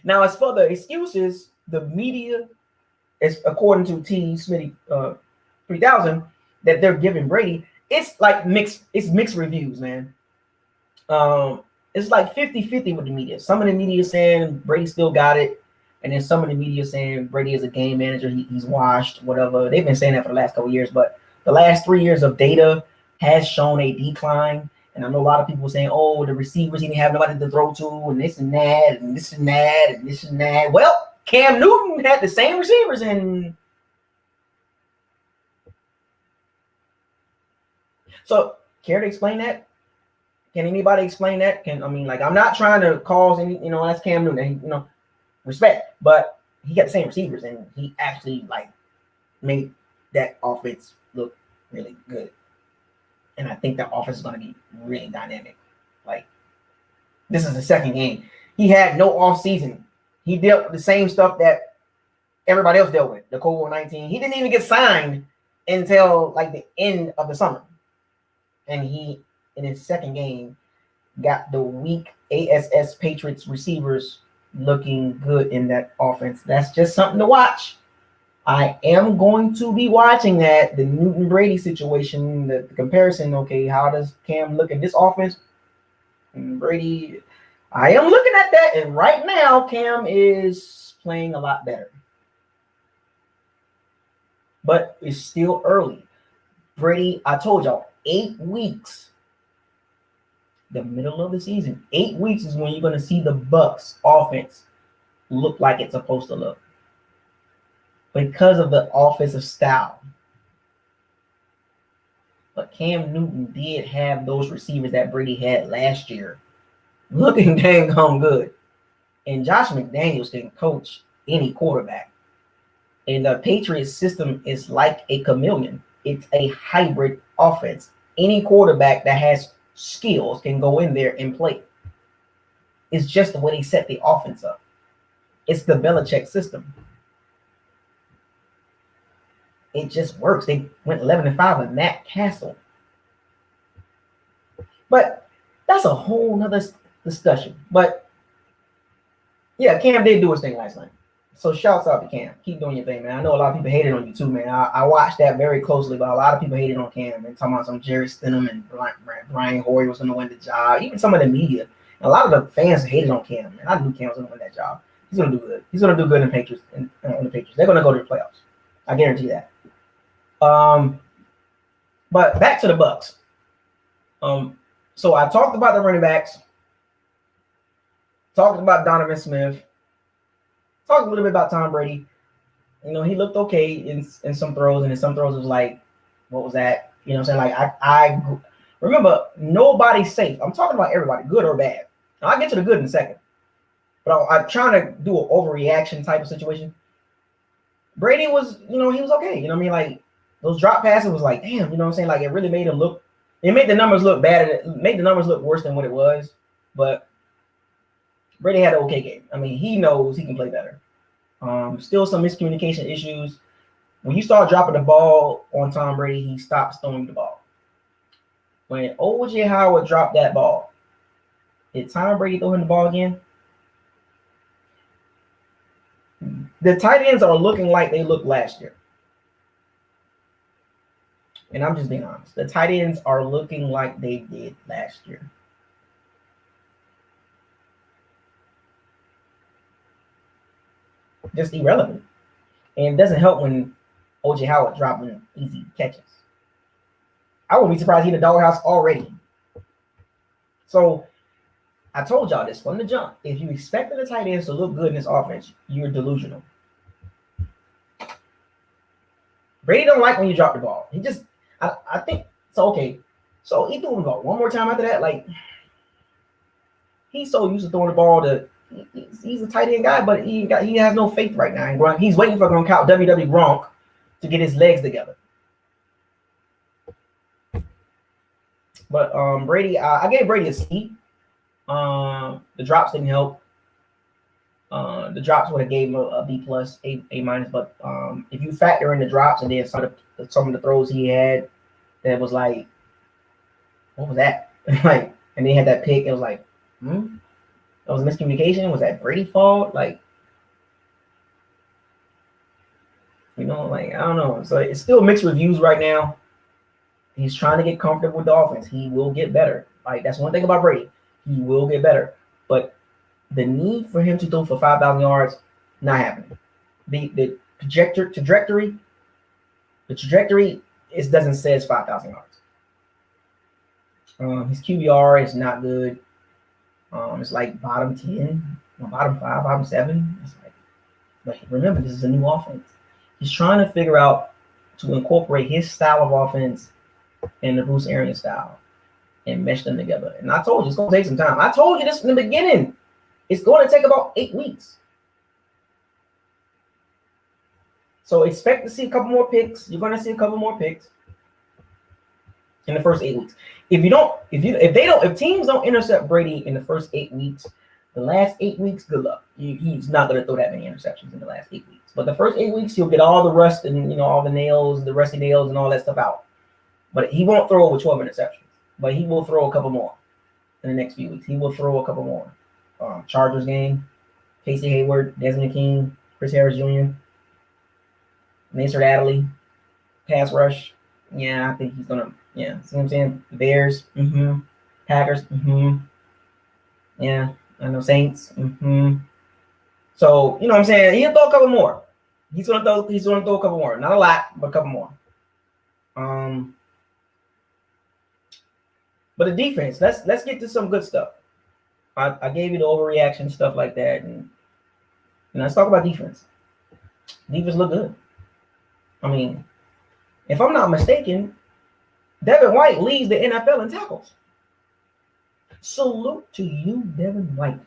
Now, as for the excuses, the media, is according to T. Smitty 3000, that they're giving Brady, it's like mixed reviews, man. It's like 50-50 with the media. Some of the media saying Brady still got it, and then some of the media saying Brady is a game manager, he's washed, whatever. They've been saying that for the last couple of years, but the last 3 years of data has shown a decline. And I know a lot of people saying, oh, the receivers, he didn't have nobody to throw to, and this and that, and this and that, and this and that. Well, Cam Newton had the same receivers, and so care to explain that? Can anybody explain that? I'm not trying to cause any, that's Cam Newton, respect, but he got the same receivers, and he actually made that offense look really good. And I think that offense is going to be really dynamic. This is the second game. He had no off season. He dealt with the same stuff that everybody else dealt with, the COVID-19. He didn't even get signed until the end of the summer. And he, in his second game, got the weak ASS Patriots receivers looking good in that offense. That's just something to watch. I am going to be watching that, the Newton Brady situation, the comparison. Okay, how does Cam look at this offense? And Brady, I am looking at that, and right now Cam is playing a lot better. But it's still early. Brady, I told y'all, 8 weeks. The middle of the season. 8 weeks is when you're going to see the Bucs offense look like it's supposed to look. Because of the offensive style. But Cam Newton did have those receivers that Brady had last year looking dang good. And Josh McDaniels can coach any quarterback. And the Patriots system is like a chameleon. It's a hybrid offense. Any quarterback that has skills can go in there and play. It's just the way they set the offense up. It's the Belichick system. It just works. They went 11-5 with Matt Castle. But that's a whole nother discussion. But yeah, Cam did do his thing last night. So shouts out to Cam. Keep doing your thing, man. I know a lot of people hated on you too, man. I watched that very closely, but a lot of people hated on Cam and talking about some Jerry Stidham and Brian Hoyer was going to win the job. Even some of the media. A lot of the fans hated on Cam, man. I knew Cam was going to win that job. He's going to do good. He's going to do good in Patriots. In the Patriots. They're going to go to the playoffs. I guarantee that. But back to the Bucs. So I talked about the running backs, talked about Donovan Smith, talked a little bit about Tom Brady. He looked okay in some throws, and in some throws it was like, what was that? I remember, nobody's safe. I'm talking about everybody, good or bad. Now, I'll get to the good in a second. But I'm trying to do an overreaction type of situation. Brady was, he was okay. Those drop passes was like, damn, it really made him look, it made the numbers look bad. It made the numbers look worse than what it was. But Brady had an okay game. He knows he can play better. Still some miscommunication issues. When you start dropping the ball on Tom Brady, he stops throwing the ball. When O.J. Howard dropped that ball, did Tom Brady throw him the ball again? The tight ends are looking like they looked last year. And I'm just being honest. The tight ends are looking like they did last year. Just irrelevant. And it doesn't help when O.J. Howard dropping easy catches. I wouldn't be surprised he's in the doghouse already. So I told y'all this from the jump. If you expected the tight ends to look good in this offense, you're delusional. Brady don't like when you drop the ball. He just, I think, so okay. So he threw the ball one more time after that. He's so used to throwing the ball to he's a tight end guy, but he has no faith right now. And he's waiting for WWE Gronk to get his legs together. But Brady, I gave Brady a C. The drops didn't help. The drops would have gave him a B plus, A minus. But if you factor in the drops and then some of the throws he had, that was like, what was that? Like, and they had that pick. It was like, that was miscommunication. Was that Brady's fault? Like, like I don't know. So it's still mixed reviews right now. He's trying to get comfortable with the offense. He will get better. Like, that's one thing about Brady. He will get better. But the need for him to throw for 5,000 yards, not happening. The trajectory, it doesn't say it's 5,000 yards. His QBR is not good. It's like bottom 10, bottom 5, bottom 7. It's like, but remember, this is a new offense. He's trying to figure out to incorporate his style of offense and the Bruce Arians style and mesh them together. And I told you, it's going to take some time. I told you this in the beginning. It's going to take about 8 weeks. So expect to see a couple more picks. You're going to see a couple more picks in the first 8 weeks. If teams don't intercept Brady in the first 8 weeks, the last 8 weeks, good luck. He's not going to throw that many interceptions in the last 8 weeks. But the first 8 weeks, he'll get all the rust and all the nails, the rusty nails, and all that stuff out. But he won't throw over 12 interceptions. But he will throw a couple more in the next few weeks. He will throw a couple more. Chargers game, Casey Hayward, Desmond King, Chris Harris Jr., Nasir Adderley, pass rush. Yeah, I think he's gonna. Yeah, see what I'm saying? The Bears, Packers, yeah, I know Saints, So you know what I'm saying? He'll throw a couple more. He's gonna throw a couple more. Not a lot, but a couple more. But the defense, let's get to some good stuff. I gave you the overreaction, stuff like that, and let's talk about defense. Defense look good. I mean, if I'm not mistaken, Devin White leads the NFL in tackles. Salute to you, Devin White.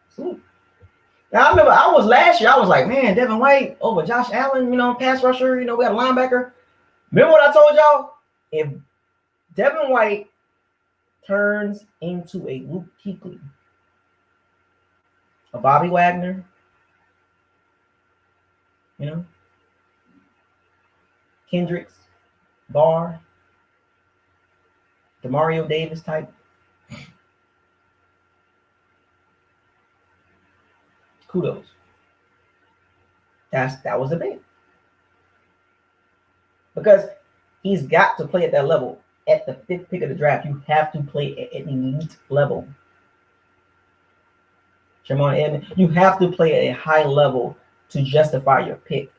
Salute. Now I remember last year, I was like, man, Devin White over Josh Allen, pass rusher, we got a linebacker. Remember what I told y'all? If Devin White turns into a Luke Kuechly, a Bobby Wagner, Kendricks, Barr, DeMario Davis type. Kudos. That was a big. Because he's got to play at that level. At the 5th pick of the draft, you have to play at an elite level. Jamon Edmonds, you have to play at a high level to justify your pick.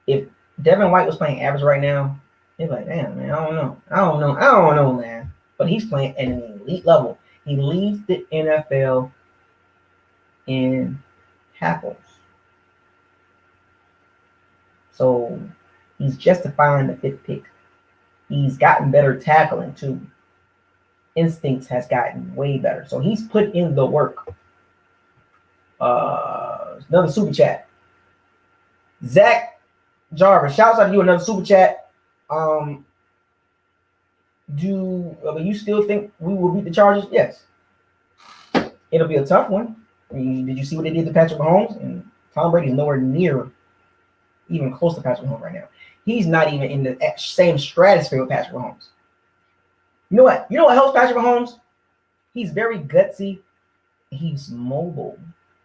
If Devin White was playing average right now, it's like, damn, man, I don't know, man. But he's playing at an elite level. He leads the NFL in tackles. So he's justifying the 5th pick. He's gotten better tackling too. Instincts has gotten way better. So he's put in the work. Another super chat. Zack Jarvis, shouts out to you, another super chat. Do you still think we will beat the Chargers? Yes. It'll be a tough one. I mean, did you see what they did to Patrick Mahomes? And Tom Brady is nowhere near even close to Patrick Mahomes right now. He's not even in the same stratosphere with Patrick Mahomes. You know what? You know what helps Patrick Mahomes? He's very gutsy. He's mobile.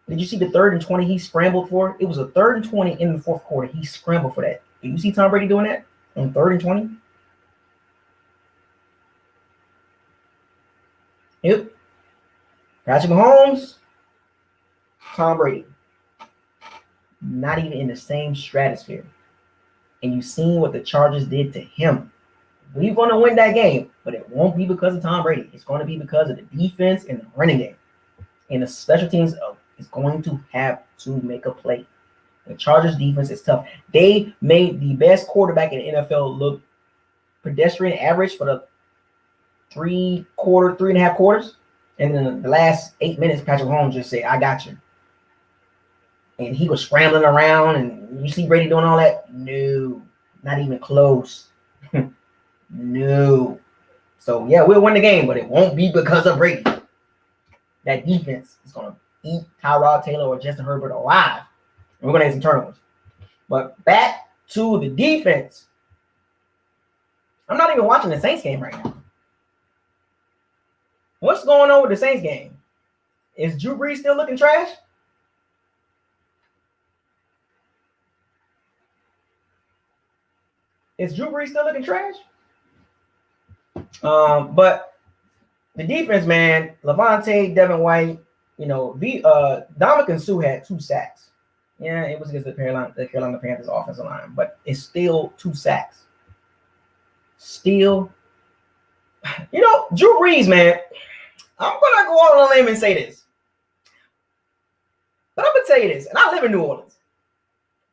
Did you see the 3rd and 20 he scrambled for? It was a 3rd and 20 in the 4th quarter. He scrambled for that. Did you see Tom Brady doing that on 3rd and 20? Yep. Patrick Mahomes, Tom Brady. Not even in the same stratosphere. And you've seen what the Chargers did to him. We're going to win that game, but it won't be because of Tom Brady. It's going to be because of the defense and the running game. And the special teams is going to have to make a play. The Chargers defense is tough. They made the best quarterback in the NFL look pedestrian average for the 3.5 quarters. And then the last 8 minutes, Patrick Mahomes just said, I got you. And he was scrambling around, and you see Brady doing all that? No, not even close. No. So, yeah, we'll win the game, but it won't be because of Brady. That defense is going to eat Tyrod Taylor or Justin Herbert alive. And we're going to have some turnovers. But back to the defense. I'm not even watching the Saints game right now. What's going on with the Saints game? Is Drew Brees still looking trash? Is Drew Brees still looking trash? But the defense, man, Levante, Devin White, Dominican Sue had 2 sacks. Yeah, it was against the Carolina Panthers offensive line, but it's still 2 sacks. Still, Drew Brees, man, I'm gonna go out on a limb and say this. But I'm gonna tell you this, and I live in New Orleans.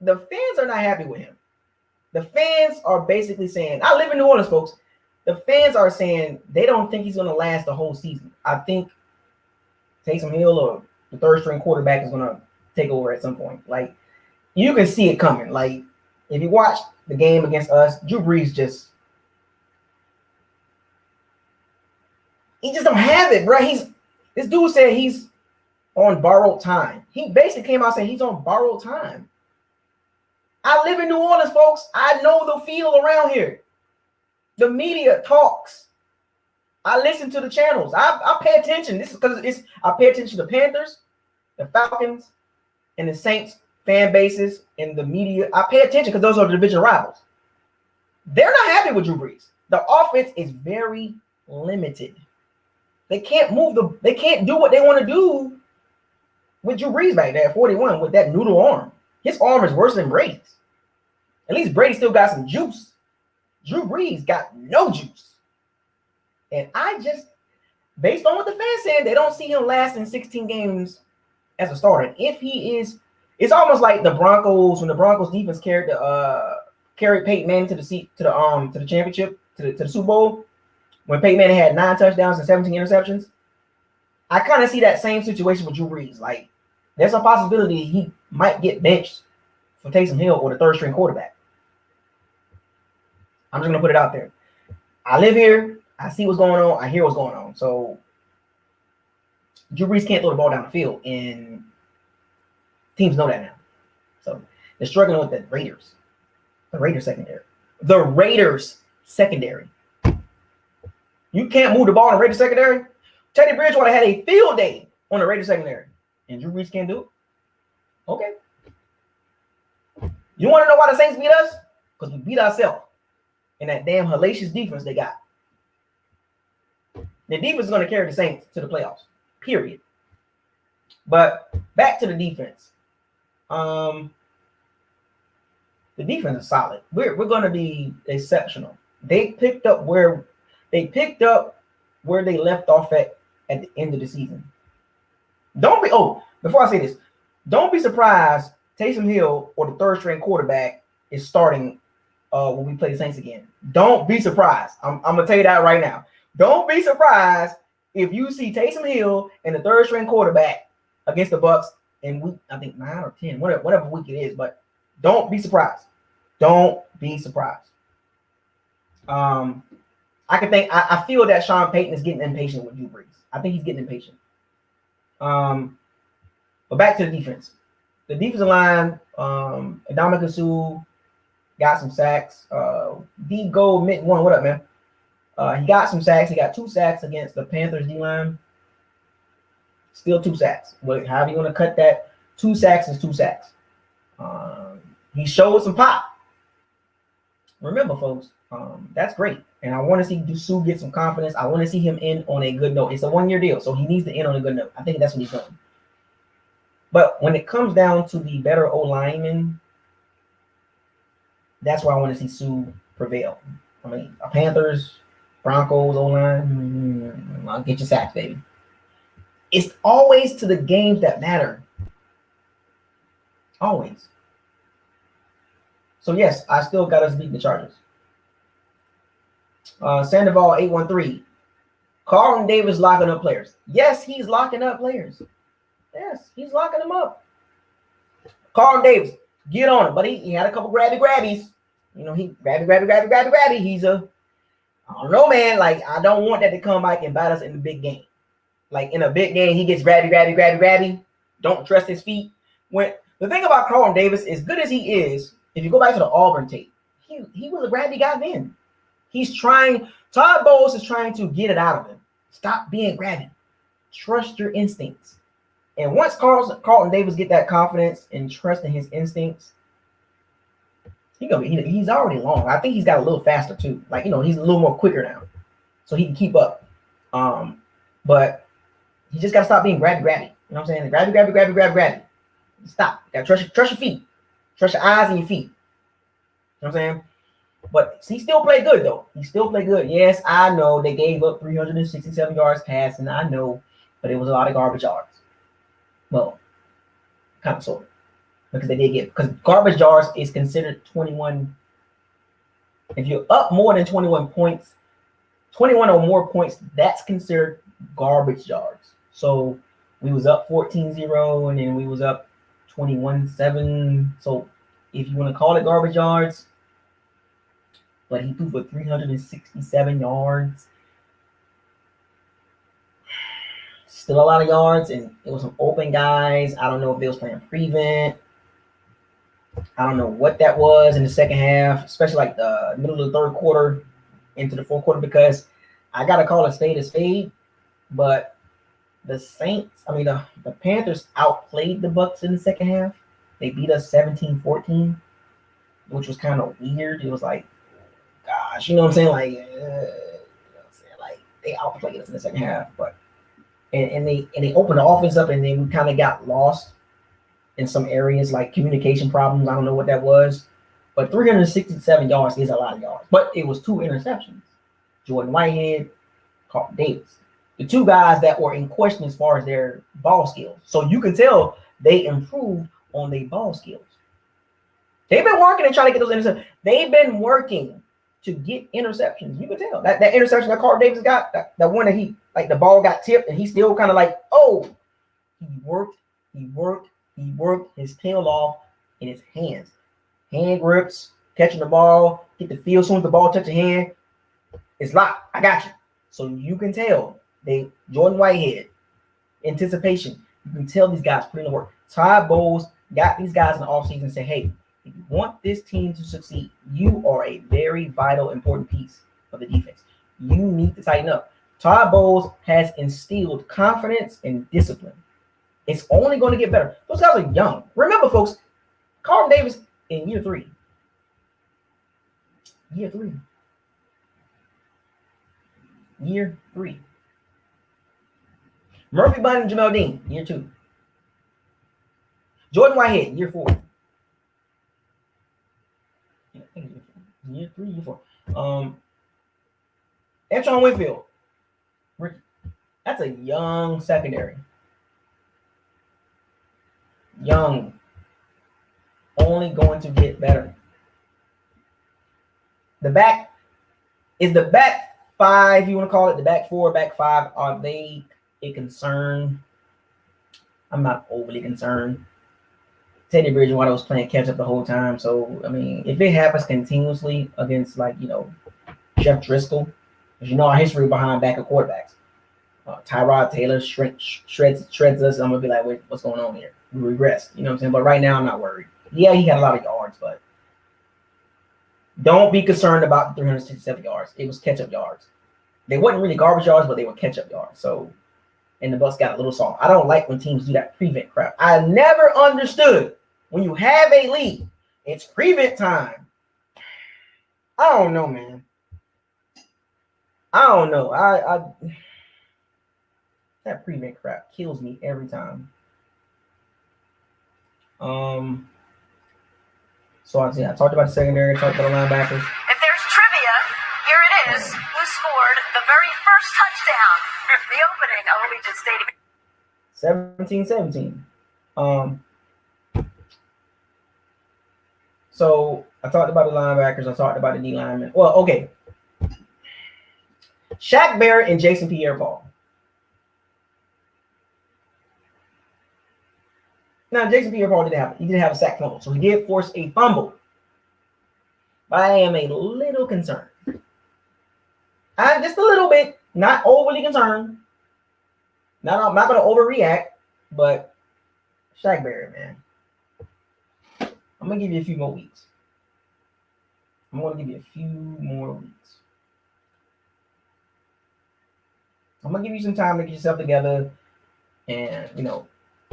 The fans are not happy with him. The fans are basically saying, I live in New Orleans, folks. The fans are saying they don't think he's going to last the whole season. I think Taysom Hill or the third string quarterback is going to take over at some point. Like, you can see it coming. Like, if you watch the game against us, Drew Brees he just don't have it, bro. This dude said he's on borrowed time. He basically came out saying he's on borrowed time. I live in New Orleans, folks. I know the feel around here. The media talks. I listen to the channels. I pay attention. This is because I pay attention to the Panthers, the Falcons, and the Saints fan bases and the media. I pay attention because those are the division rivals. They're not happy with Drew Brees. The offense is very limited. They can't they can't do what they want to do with Drew Brees back there at 41 with that noodle arm. His arm is worse than Brady's. At least Brady still got some juice. Drew Brees got no juice. And based on what the fans said, they don't see him lasting 16 games as a starter. If he is, it's almost like the Broncos, when the Broncos defense carried Peyton Manning to the championship, to the Super Bowl, when Peyton Manning had 9 touchdowns and 17 interceptions. I kind of see that same situation with Drew Brees. Like, there's a possibility he might get benched for Taysom Hill or the third string quarterback. I'm just going to put it out there. I live here. I see what's going on. I hear what's going on. So, Drew Brees can't throw the ball down the field, and teams know that now. So, they're struggling with the Raiders. The Raiders secondary. You can't move the ball in the Raiders secondary. Teddy Bridgewater had a field day on the Raiders secondary, and Drew Brees can't do it. Okay. You want to know why the Saints beat us? Because we beat ourselves. And that damn hellacious defense they got. The defense is going to carry the Saints to the playoffs. Period. But back to the defense. The defense is solid. We're going to be exceptional. They picked up where they left off at the end of the season. Before I say this, don't be surprised Taysom Hill or the third string quarterback is starting when we play the Saints again. Don't be surprised. I'm going to tell you that right now. Don't be surprised if you see Taysom Hill and the third string quarterback against the Bucs in week, I think 9 or 10, whatever week it is, but don't be surprised. Don't be surprised. I feel that Sean Payton is getting impatient with Drew Brees. I think he's getting impatient. But back to the defense. The defensive line, Dominican Sue got some sacks. D Gold Mint One, what up, man? He got some sacks. He got 2 sacks against the Panthers D-line. Still 2 sacks. But however you want to cut that, 2 sacks is 2 sacks. He showed some pop. Remember, folks, that's great. And I want to see Sue get some confidence. I want to see him end on a good note. It's a 1-year deal, so he needs to end on a good note. I think that's what he's doing. But when it comes down to the better O-linemen, that's where I want to see Sue prevail. I mean, Panthers, Broncos, O-line, I'll get your sacks, baby. It's always to the games that matter. Always. So, yes, I still got us beating the Chargers. Sandoval 813. Carlton Davis locking up players. Yes, he's locking up players. Yes, he's locking them up. Carlton Davis, get on it. But he had a couple grabbies. You know, he grabby. He's I don't know, man. Like, I don't want that to come back and bite us in the big game. Like, in a big game, he gets grabby. Don't trust his feet. When the thing about Carlton Davis, as good as he is, if you go back to the Auburn tape, he was a grabby guy then. Todd Bowles is trying to get it out of him. Stop being grabby. Trust your instincts. And once Carlton Davis get that confidence and trust in his instincts, he's already long. I think he's got a little faster too. Like, you know, he's a little more quicker now, so he can keep up. But he just gotta stop being grabby. You know what I'm saying? Grabby. Stop. You gotta trust your feet. Trust your eyes and your feet. You know what I'm saying? But he still played good though. He still played good. Yes, I know they gave up 367 yards passing. I know, but it was a lot of garbage yards. Well, kind of sort of. Because garbage yards is considered 21. If you're up more than 21 points, 21 or more points, that's considered garbage yards. So we was up 14-0 and then we was up 21-7. So if you want to call it garbage yards, but he threw for 367 yards. Still a lot of yards, and it was some open guys. I don't know if they was playing prevent. I don't know what that was in the second half, especially like the middle of the third quarter into the fourth quarter, because I got to call a spade, but the Panthers outplayed the Bucs in the second half. They beat us 17-14, which was kind of weird. It was like, gosh, you know what I'm saying? Like, like they outplayed us in the second half, but and they opened the offense up, and then we kind of got lost in some areas, like communication problems. I don't know what that was, but 367 yards is a lot of yards. But it was 2 interceptions. Jordan Whitehead, Carlton Davis, the 2 guys that were in question as far as their ball skills. So you can tell they improved on their ball skills. They've been working and trying to get those interceptions. They've been working to get interceptions. You can tell that interception that Carlton Davis got, that one that he, like, the ball got tipped and he still kind of like, oh, he worked his tail off in his hands. Hand grips, catching the ball, get the feel. As soon as the ball touches your hand, it's locked. I got you. So you can tell Jordan Whitehead, anticipation. You can tell these guys put in the work. Todd Bowles got these guys in the offseason and said, hey, if you want this team to succeed, you are a very vital, important piece of the defense. You need to tighten up. Todd Bowles has instilled confidence and discipline. It's only going to get better. Those guys are young. Remember, folks, Carlton Davis in year 3. Year 3. Murphy Bunn and Jamel Dean, year 2. Jordan Whitehead, year 4. Year 3, year 4. Antron Winfield. That's a young secondary. Young. Only going to get better. The back 5, you want to call it, the back 4, back 5, are they a concern? I'm not overly concerned. Teddy Bridgewater was playing catch up the whole time. So, I mean, if it happens continuously against, like, you know, Jeff Driscoll, because you know our history behind backup quarterbacks. Tyrod Taylor shreds us. I'm going to be like, wait, what's going on here? We regressed. You know what I'm saying? But right now, I'm not worried. Yeah, he had a lot of yards, but don't be concerned about the 367 yards. It was catch-up yards. They wasn't really garbage yards, but they were catch-up yards. So, and the Bucs got a little soft. I don't like when teams do that prevent crap. I never understood when you have a lead, it's prevent time. I don't know, man. I don't know. That prevent crap kills me every time. So I talked about the secondary, talked about the linebackers. If there's trivia, here it is. Who scored the very first touchdown? The opening of Allegiant Stadium. 17-17. So I talked about the linebackers. I talked about the D linemen. Well, okay. Shaq Barrett and Jason Pierre-Paul. Now, Jason Pierre-Paul didn't have a sack fumble, so he did force a fumble. But I am a little concerned. I'm just a little bit, not overly concerned. I'm not going to overreact, but Shaq Barrett, man. I'm going to give you a few more weeks. I'm going to give you a few more weeks. I'm going to give you some time to get yourself together and,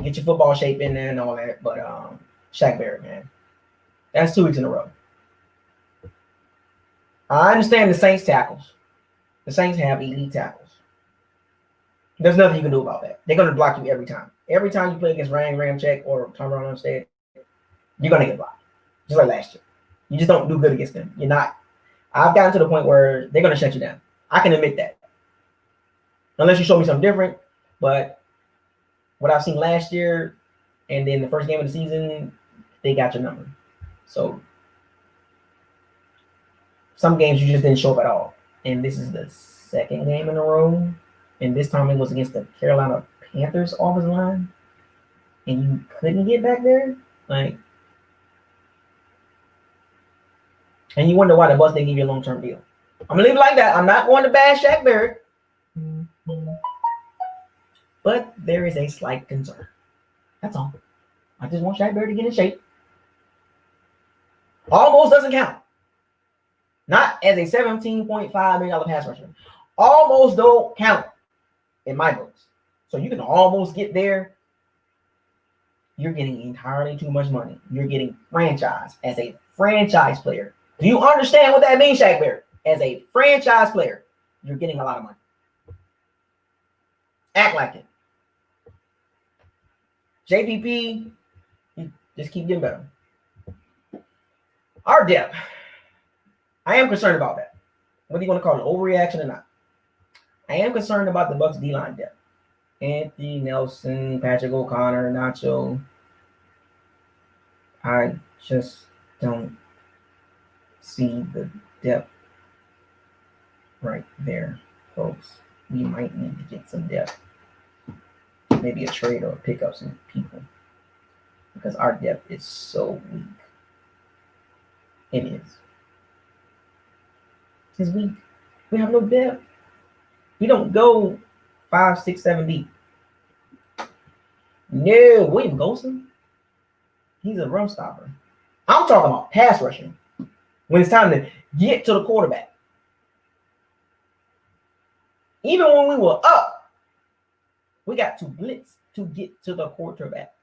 get your football shape in there and all that. But Shaq Barrett, man. That's 2 weeks in a row. I understand the Saints tackles. The Saints have elite tackles. There's nothing you can do about that. They're going to block you every time. Every time you play against Ryan Ramczyk or Tom Armstead, you're going to get blocked. Just like last year. You just don't do good against them. You're not. I've gotten to the point where they're going to shut you down. I can admit that. Unless you show me something different. But what I've seen last year and then the first game of the season, they got your number. So some games you just didn't show up at all. And this is the second game in a row. And this time it was against the Carolina Panthers offensive line. And you couldn't get back there? And you wonder why the Bucs didn't give you a long-term deal. I'm going to leave it like that. I'm not going to bash Shaq Barrett. But there is a slight concern. That's all. I just want Shaq Barrett to get in shape. Almost doesn't count. Not as a $17.5 million pass rusher. Almost don't count in my books. So you can almost get there. You're getting entirely too much money. You're getting franchise as a franchise player. Do you understand what that means, Shaq Barrett? As a franchise player, you're getting a lot of money. Act like it. JPP, you just keep getting better. Our depth. I am concerned about that. Whether you want to call it overreaction or not. I am concerned about the Bucs D-line depth. Anthony Nelson, Patrick O'Connor, Nacho. I just don't see the depth right there, folks. We might need to get some depth. Maybe a trade or pick up some people. Because our depth is so weak. It is. It's weak. We have no depth. We don't go 5, 6, 7 deep. No, William Golson. He's a run stopper. I'm talking about pass rushing. When it's time to get to the quarterback. Even when we were up, we got to blitz to get to the quarterback.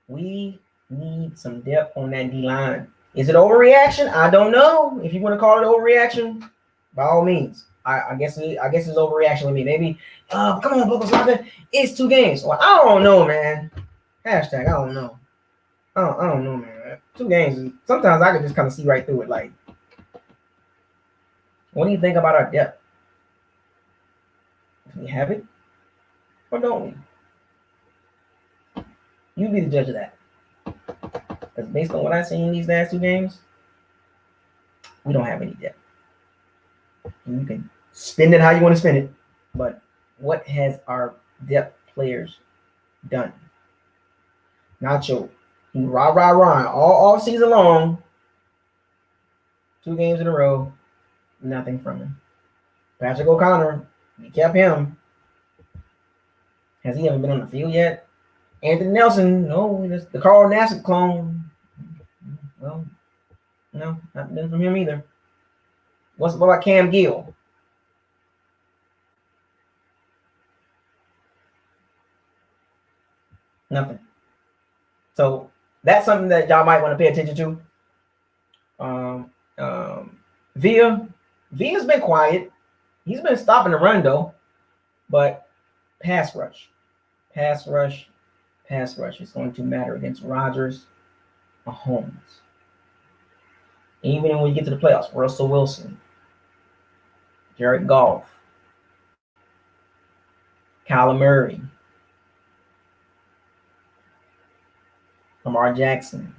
We need some depth on that D-line. Is it overreaction? I don't know. If you want to call it overreaction, by all means. I guess it's overreaction with me. Maybe, come on, BucosLocker. It's 2 games. Well, I don't know, man. Hashtag, I don't know. I don't know, man. 2 games. Sometimes I can just kind of see right through it. Like, what do you think about our depth? Do we have it? Or don't we? You be the judge of that. Because based on what I've seen in these last 2 games, we don't have any depth. And you can spend it how you want to spend it. But what has our depth players done? Nacho, he rah all season long. 2 games in a row, nothing from him. Patrick O'Connor, we kept him. Has he ever been on the field yet? Anthony Nelson, no, the Carl Nassib clone. Well, no, not been from him either. What about Cam Gill? Nothing. So that's something that y'all might want to pay attention to. Villa's been quiet. He's been stopping the run though, but pass rush is going to matter against Rodgers, Mahomes. Even when we get to the playoffs, Russell Wilson, Jared Goff, Kyler Murray, Lamar Jackson,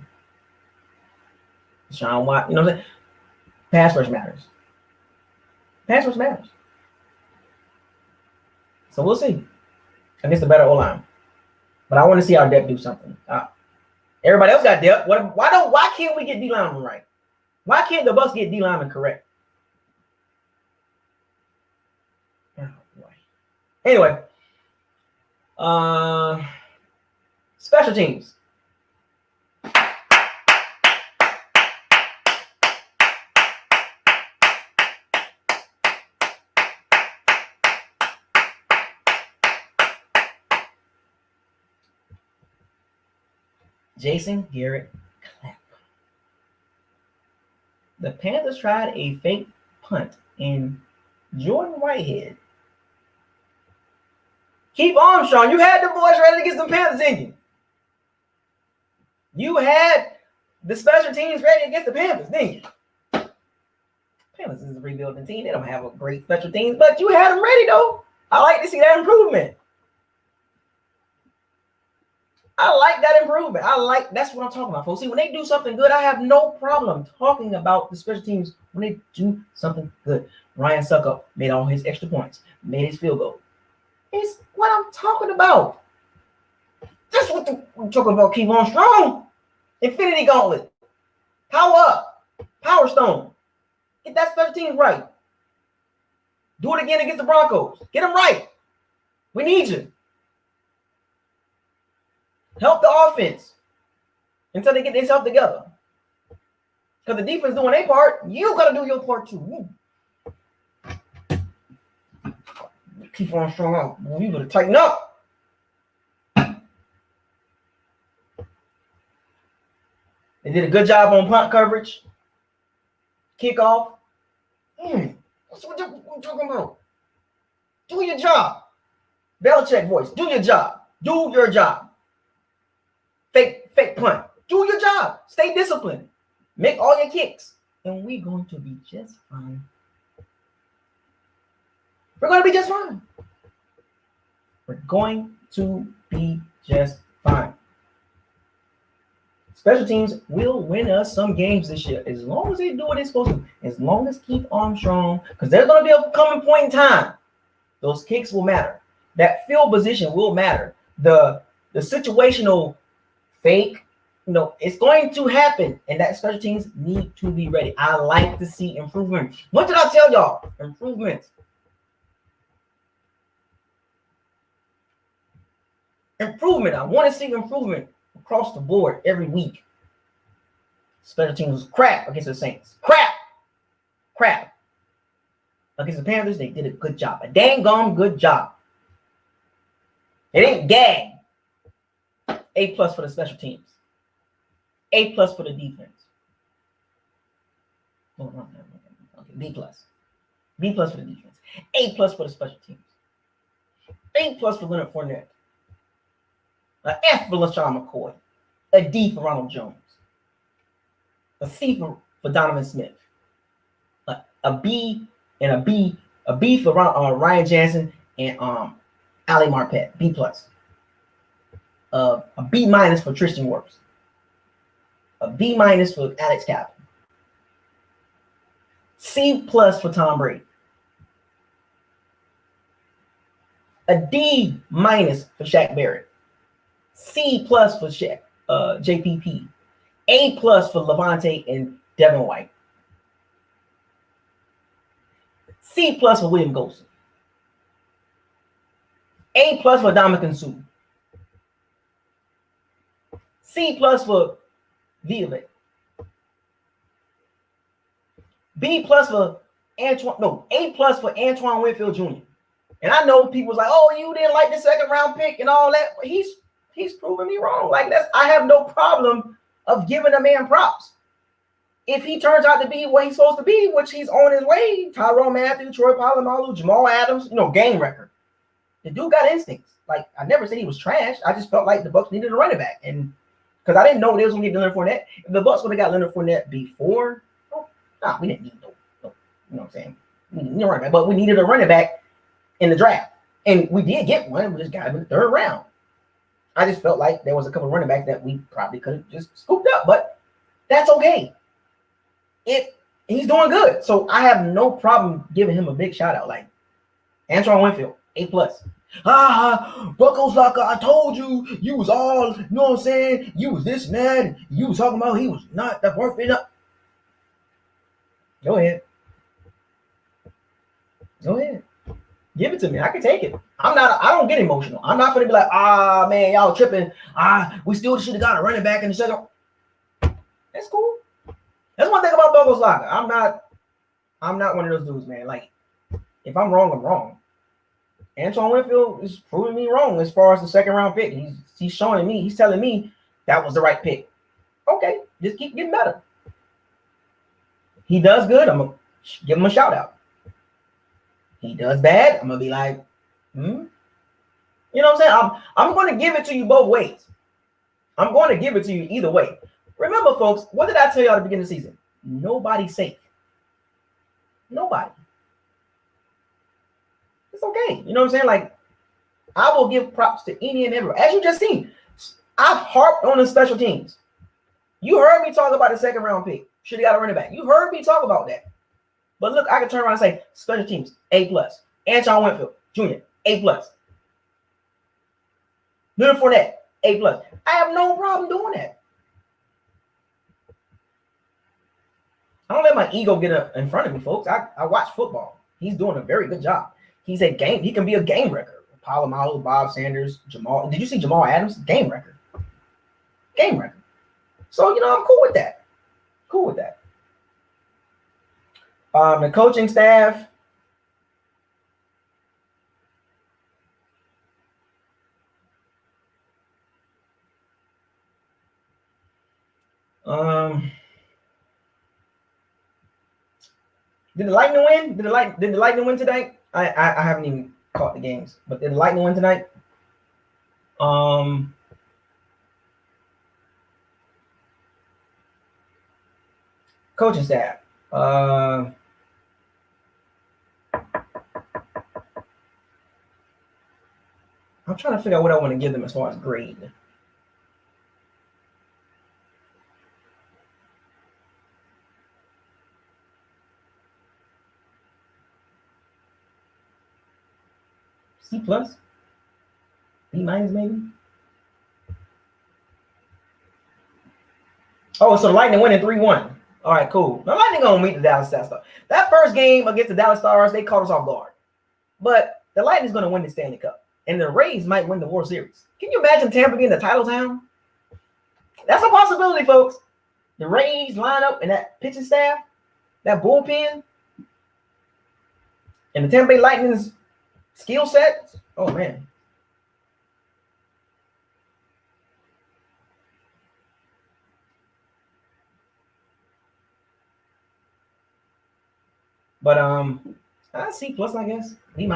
Deshaun Watson. You know what I'm saying? Pass rush matters. Pass rush matters. So we'll see against the better O-line. But I want to see our depth do something. Everybody else got depth. Why can't we get D lineman right? Why can't the Bucs get D lineman correct? Oh boy. Anyway, special teams. Jason Garrett Clapp. The Panthers tried a fake punt, and Jordan Whitehead. Keep Armstrong. You had the boys ready to get some Panthers in you. You had the special teams ready against the Panthers, didn't you? Panthers is a rebuilding team. They don't have a great special teams, but you had them ready, though. I like to see that improvement. That's what I'm talking about, folks. See, when they do something good, I have no problem talking about the special teams when they do something good. Ryan Suckup made all his extra points, made his field goal. It's what I'm talking about. That's what I'm talking about. Keep on strong. Infinity Gauntlet. Power up. Power Stone. Get that special teams right. Do it again against the Broncos. Get them right. We need you. Help the offense until they get themselves together. Because the defense doing their part, you got to do your part too. Keep on strong out. You got to tighten up. They did a good job on punt coverage. Kickoff. That's what I'm talking about. Do your job. Belichick voice. Do your job. Do your job. Fake punt. Do your job. Stay disciplined. Make all your kicks. And we're going to be just fine. We're going to be just fine. We're going to be just fine. Special teams will win us some games this year as long as they do what they're supposed to. As long as keep Armstrong, because there's going to be a coming point in time. Those kicks will matter. That field position will matter. The situational fake, it's going to happen, and that special teams need to be ready. I like to see improvement. What did I tell y'all? Improvement. Improvement. I want to see improvement across the board every week. Special teams was crap against the Saints. Crap. Against the Panthers, they did a good job. A dang gum good job. They didn't gag. A+ for the special teams. A+ for the defense. Okay, B+. B+ for the defense. A+ for the special teams. A+ for Leonard Fournette. An F for LaShawn McCoy. A D for Ronald Jones. A C for Donovan Smith. A B and a B. A B for Ryan Jansen and Ali Marpet. B+. A B- for Tristan Wirfs. A B- for Alex Cappa. C+ for Tom Brady. A D- for Shaq Barrett. C+ for Shaq, JPP. A+ for Levante and Devin White. C+ for William Golson. A+ for Dominican Sue. C+ for Violet. B+ for Antoine. No, A+ for Antoine Winfield Jr. And I know people's like, oh, you didn't like the second round pick and all that. But he's proven me wrong. I have no problem of giving a man props. If he turns out to be what he's supposed to be, which he's on his way, Tyrone Matthew, Troy Polamalu, Jamal Adams, game record. The dude got instincts. I never said he was trash. I just felt like the Bucs needed a running back. And because I didn't know they was going to get Leonard Fournette. If the Bucs would have got Leonard Fournette before, we didn't need no, you know what I'm saying? We didn't need a running back, but we needed a running back in the draft. And we did get one. We just got him in the third round. I just felt like there was a couple of running backs that we probably could have just scooped up, but that's okay. He's doing good. So I have no problem giving him a big shout out. Like Antoine Winfield, A+. BucosLocker, I told you, you was all, you know what I'm saying? You was this and that. And you was talking about he was not that worth it up. Go ahead. Give it to me. I can take it. I don't get emotional. I'm not gonna be like, man, y'all tripping. We still should have got a running back in the second. That's cool. That's one thing about BucosLocker. I'm not one of those dudes, man. Like, if I'm wrong, I'm wrong. Antoine Winfield is proving me wrong as far as the second round pick. He's showing me, he's telling me that was the right pick. Okay, just keep getting better. He does good, I'm gonna give him a shout out. He does bad, I'm gonna be like, You know what I'm saying? I'm going to give it to you both ways. I'm going to give it to you either way. Remember, folks, what did I tell you at the beginning of the season? Nobody's safe. Nobody. It's okay. You know what I'm saying? Like, I will give props to any and everyone. As you just seen, I've harped on the special teams. You heard me talk about the second round pick. Should have got a running back. You heard me talk about that. But look, I can turn around and say, special teams, A+. Antoine Winfield, Jr., A+. Little Fournette, A+. I have no problem doing that. I don't let my ego get in front of me, folks. I watch football. He's doing a very good job. He can be a game wrecker. Palomalo, Bob Sanders, Jamal. Did you see Jamal Adams? Game wrecker. Game wrecker. So, I'm cool with that. The coaching staff. Did the Lightning win? Did the Lightning win today? I haven't even caught the games, but did the Lightning win tonight? Coaching staff. I'm trying to figure out what I want to give them as far as grade. C+? B- maybe? Oh, so the Lightning winning 3-1. All right, cool. The Lightning gonna meet the Dallas Stars. That first game against the Dallas Stars, they caught us off guard. But the Lightning's gonna win the Stanley Cup. And the Rays might win the World Series. Can you imagine Tampa being the title town? That's a possibility, folks. The Rays line up and that pitching staff, that bullpen, and the Tampa Bay Lightning's skill set. Oh, man. But C+, I guess. B-.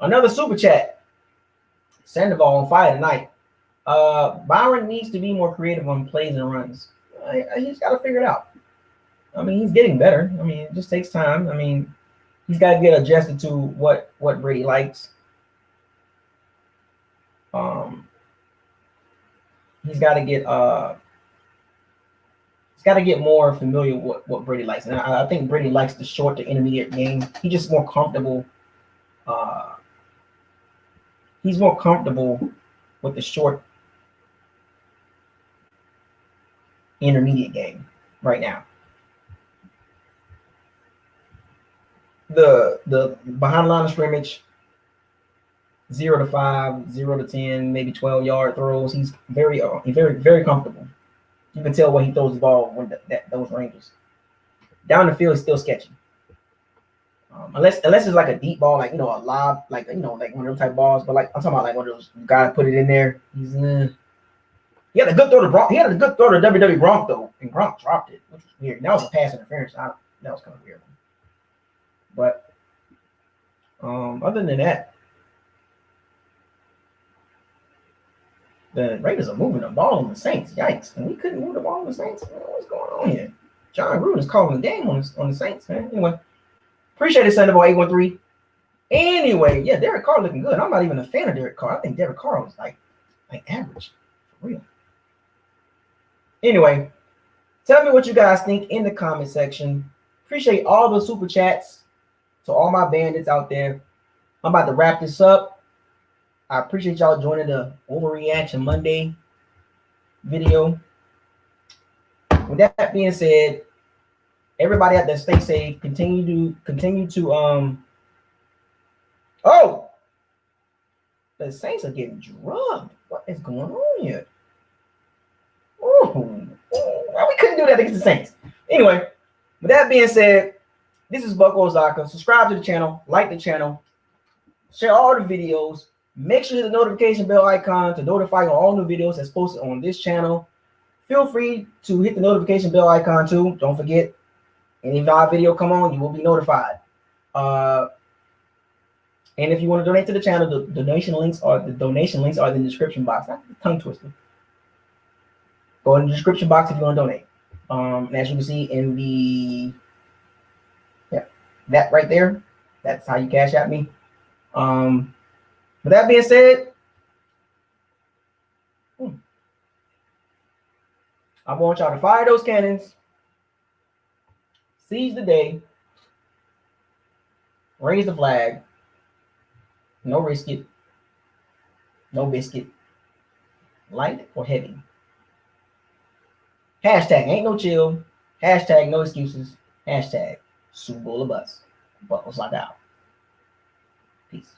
Another super chat. Sandoval on fire tonight. Byron needs to be more creative on plays and runs. He's got to figure it out. I mean, he's getting better. I mean, it just takes time. I mean, he's got to get adjusted to what Brady likes. He's got to get more familiar with what Brady likes. And I think Brady likes the short to intermediate game. He's just more comfortable. He's more comfortable with the short intermediate game right now. The behind the line of scrimmage, 0 to 5, 0 to 10, maybe 12-yard throws. He's very comfortable. You can tell when he throws the ball when those ranges. Down the field is still sketchy. Unless it's like a deep ball, like a lob, like one of those type balls. But like I'm talking about, like one of those guys put it in there. He had a good throw to Gronk. He had a good throw to WWE Gronk though, and Gronk dropped it, which was weird. That was a pass interference. That was kind of weird. But other than that, the Raiders are moving the ball on the Saints. Yikes! And we couldn't move the ball on the Saints. Man, what's going on here? John Gruden is calling the game on the Saints, man. Anyway. Appreciate it, Sandoval 813. Anyway, yeah, Derek Carr looking good. I'm not even a fan of Derek Carr. I think Derek Carr was like Like average. For real. Anyway, tell me what you guys think in the comment section. Appreciate all the super chats to all my bandits out there. I'm about to wrap this up. I appreciate y'all joining the Overreaction Monday video. With that being said, everybody out there, stay safe. Continue to oh, the Saints are getting drugged. What is going on here? Oh, we couldn't do that against the Saints. Anyway, with that being said, this is BucosLocker. Subscribe to the channel, like the channel, share all the videos. Make sure you hit the notification bell icon to notify you on all new videos that's posted on this channel. Feel free to hit the notification bell icon too. Don't forget, any of our video come on, you will be notified. And if you want to donate to the channel, the donation links are in the description box. Not the tongue twister. Go in the description box if you want to donate. And as you can see in the that right there, that's how you cash at me. With that being said, I want y'all to fire those cannons, seize the day, raise the flag, no risk it, no biscuit, light or heavy. Hashtag ain't no chill, hashtag no excuses, hashtag Super Bowl of Bucs. BucosLocker out. Peace.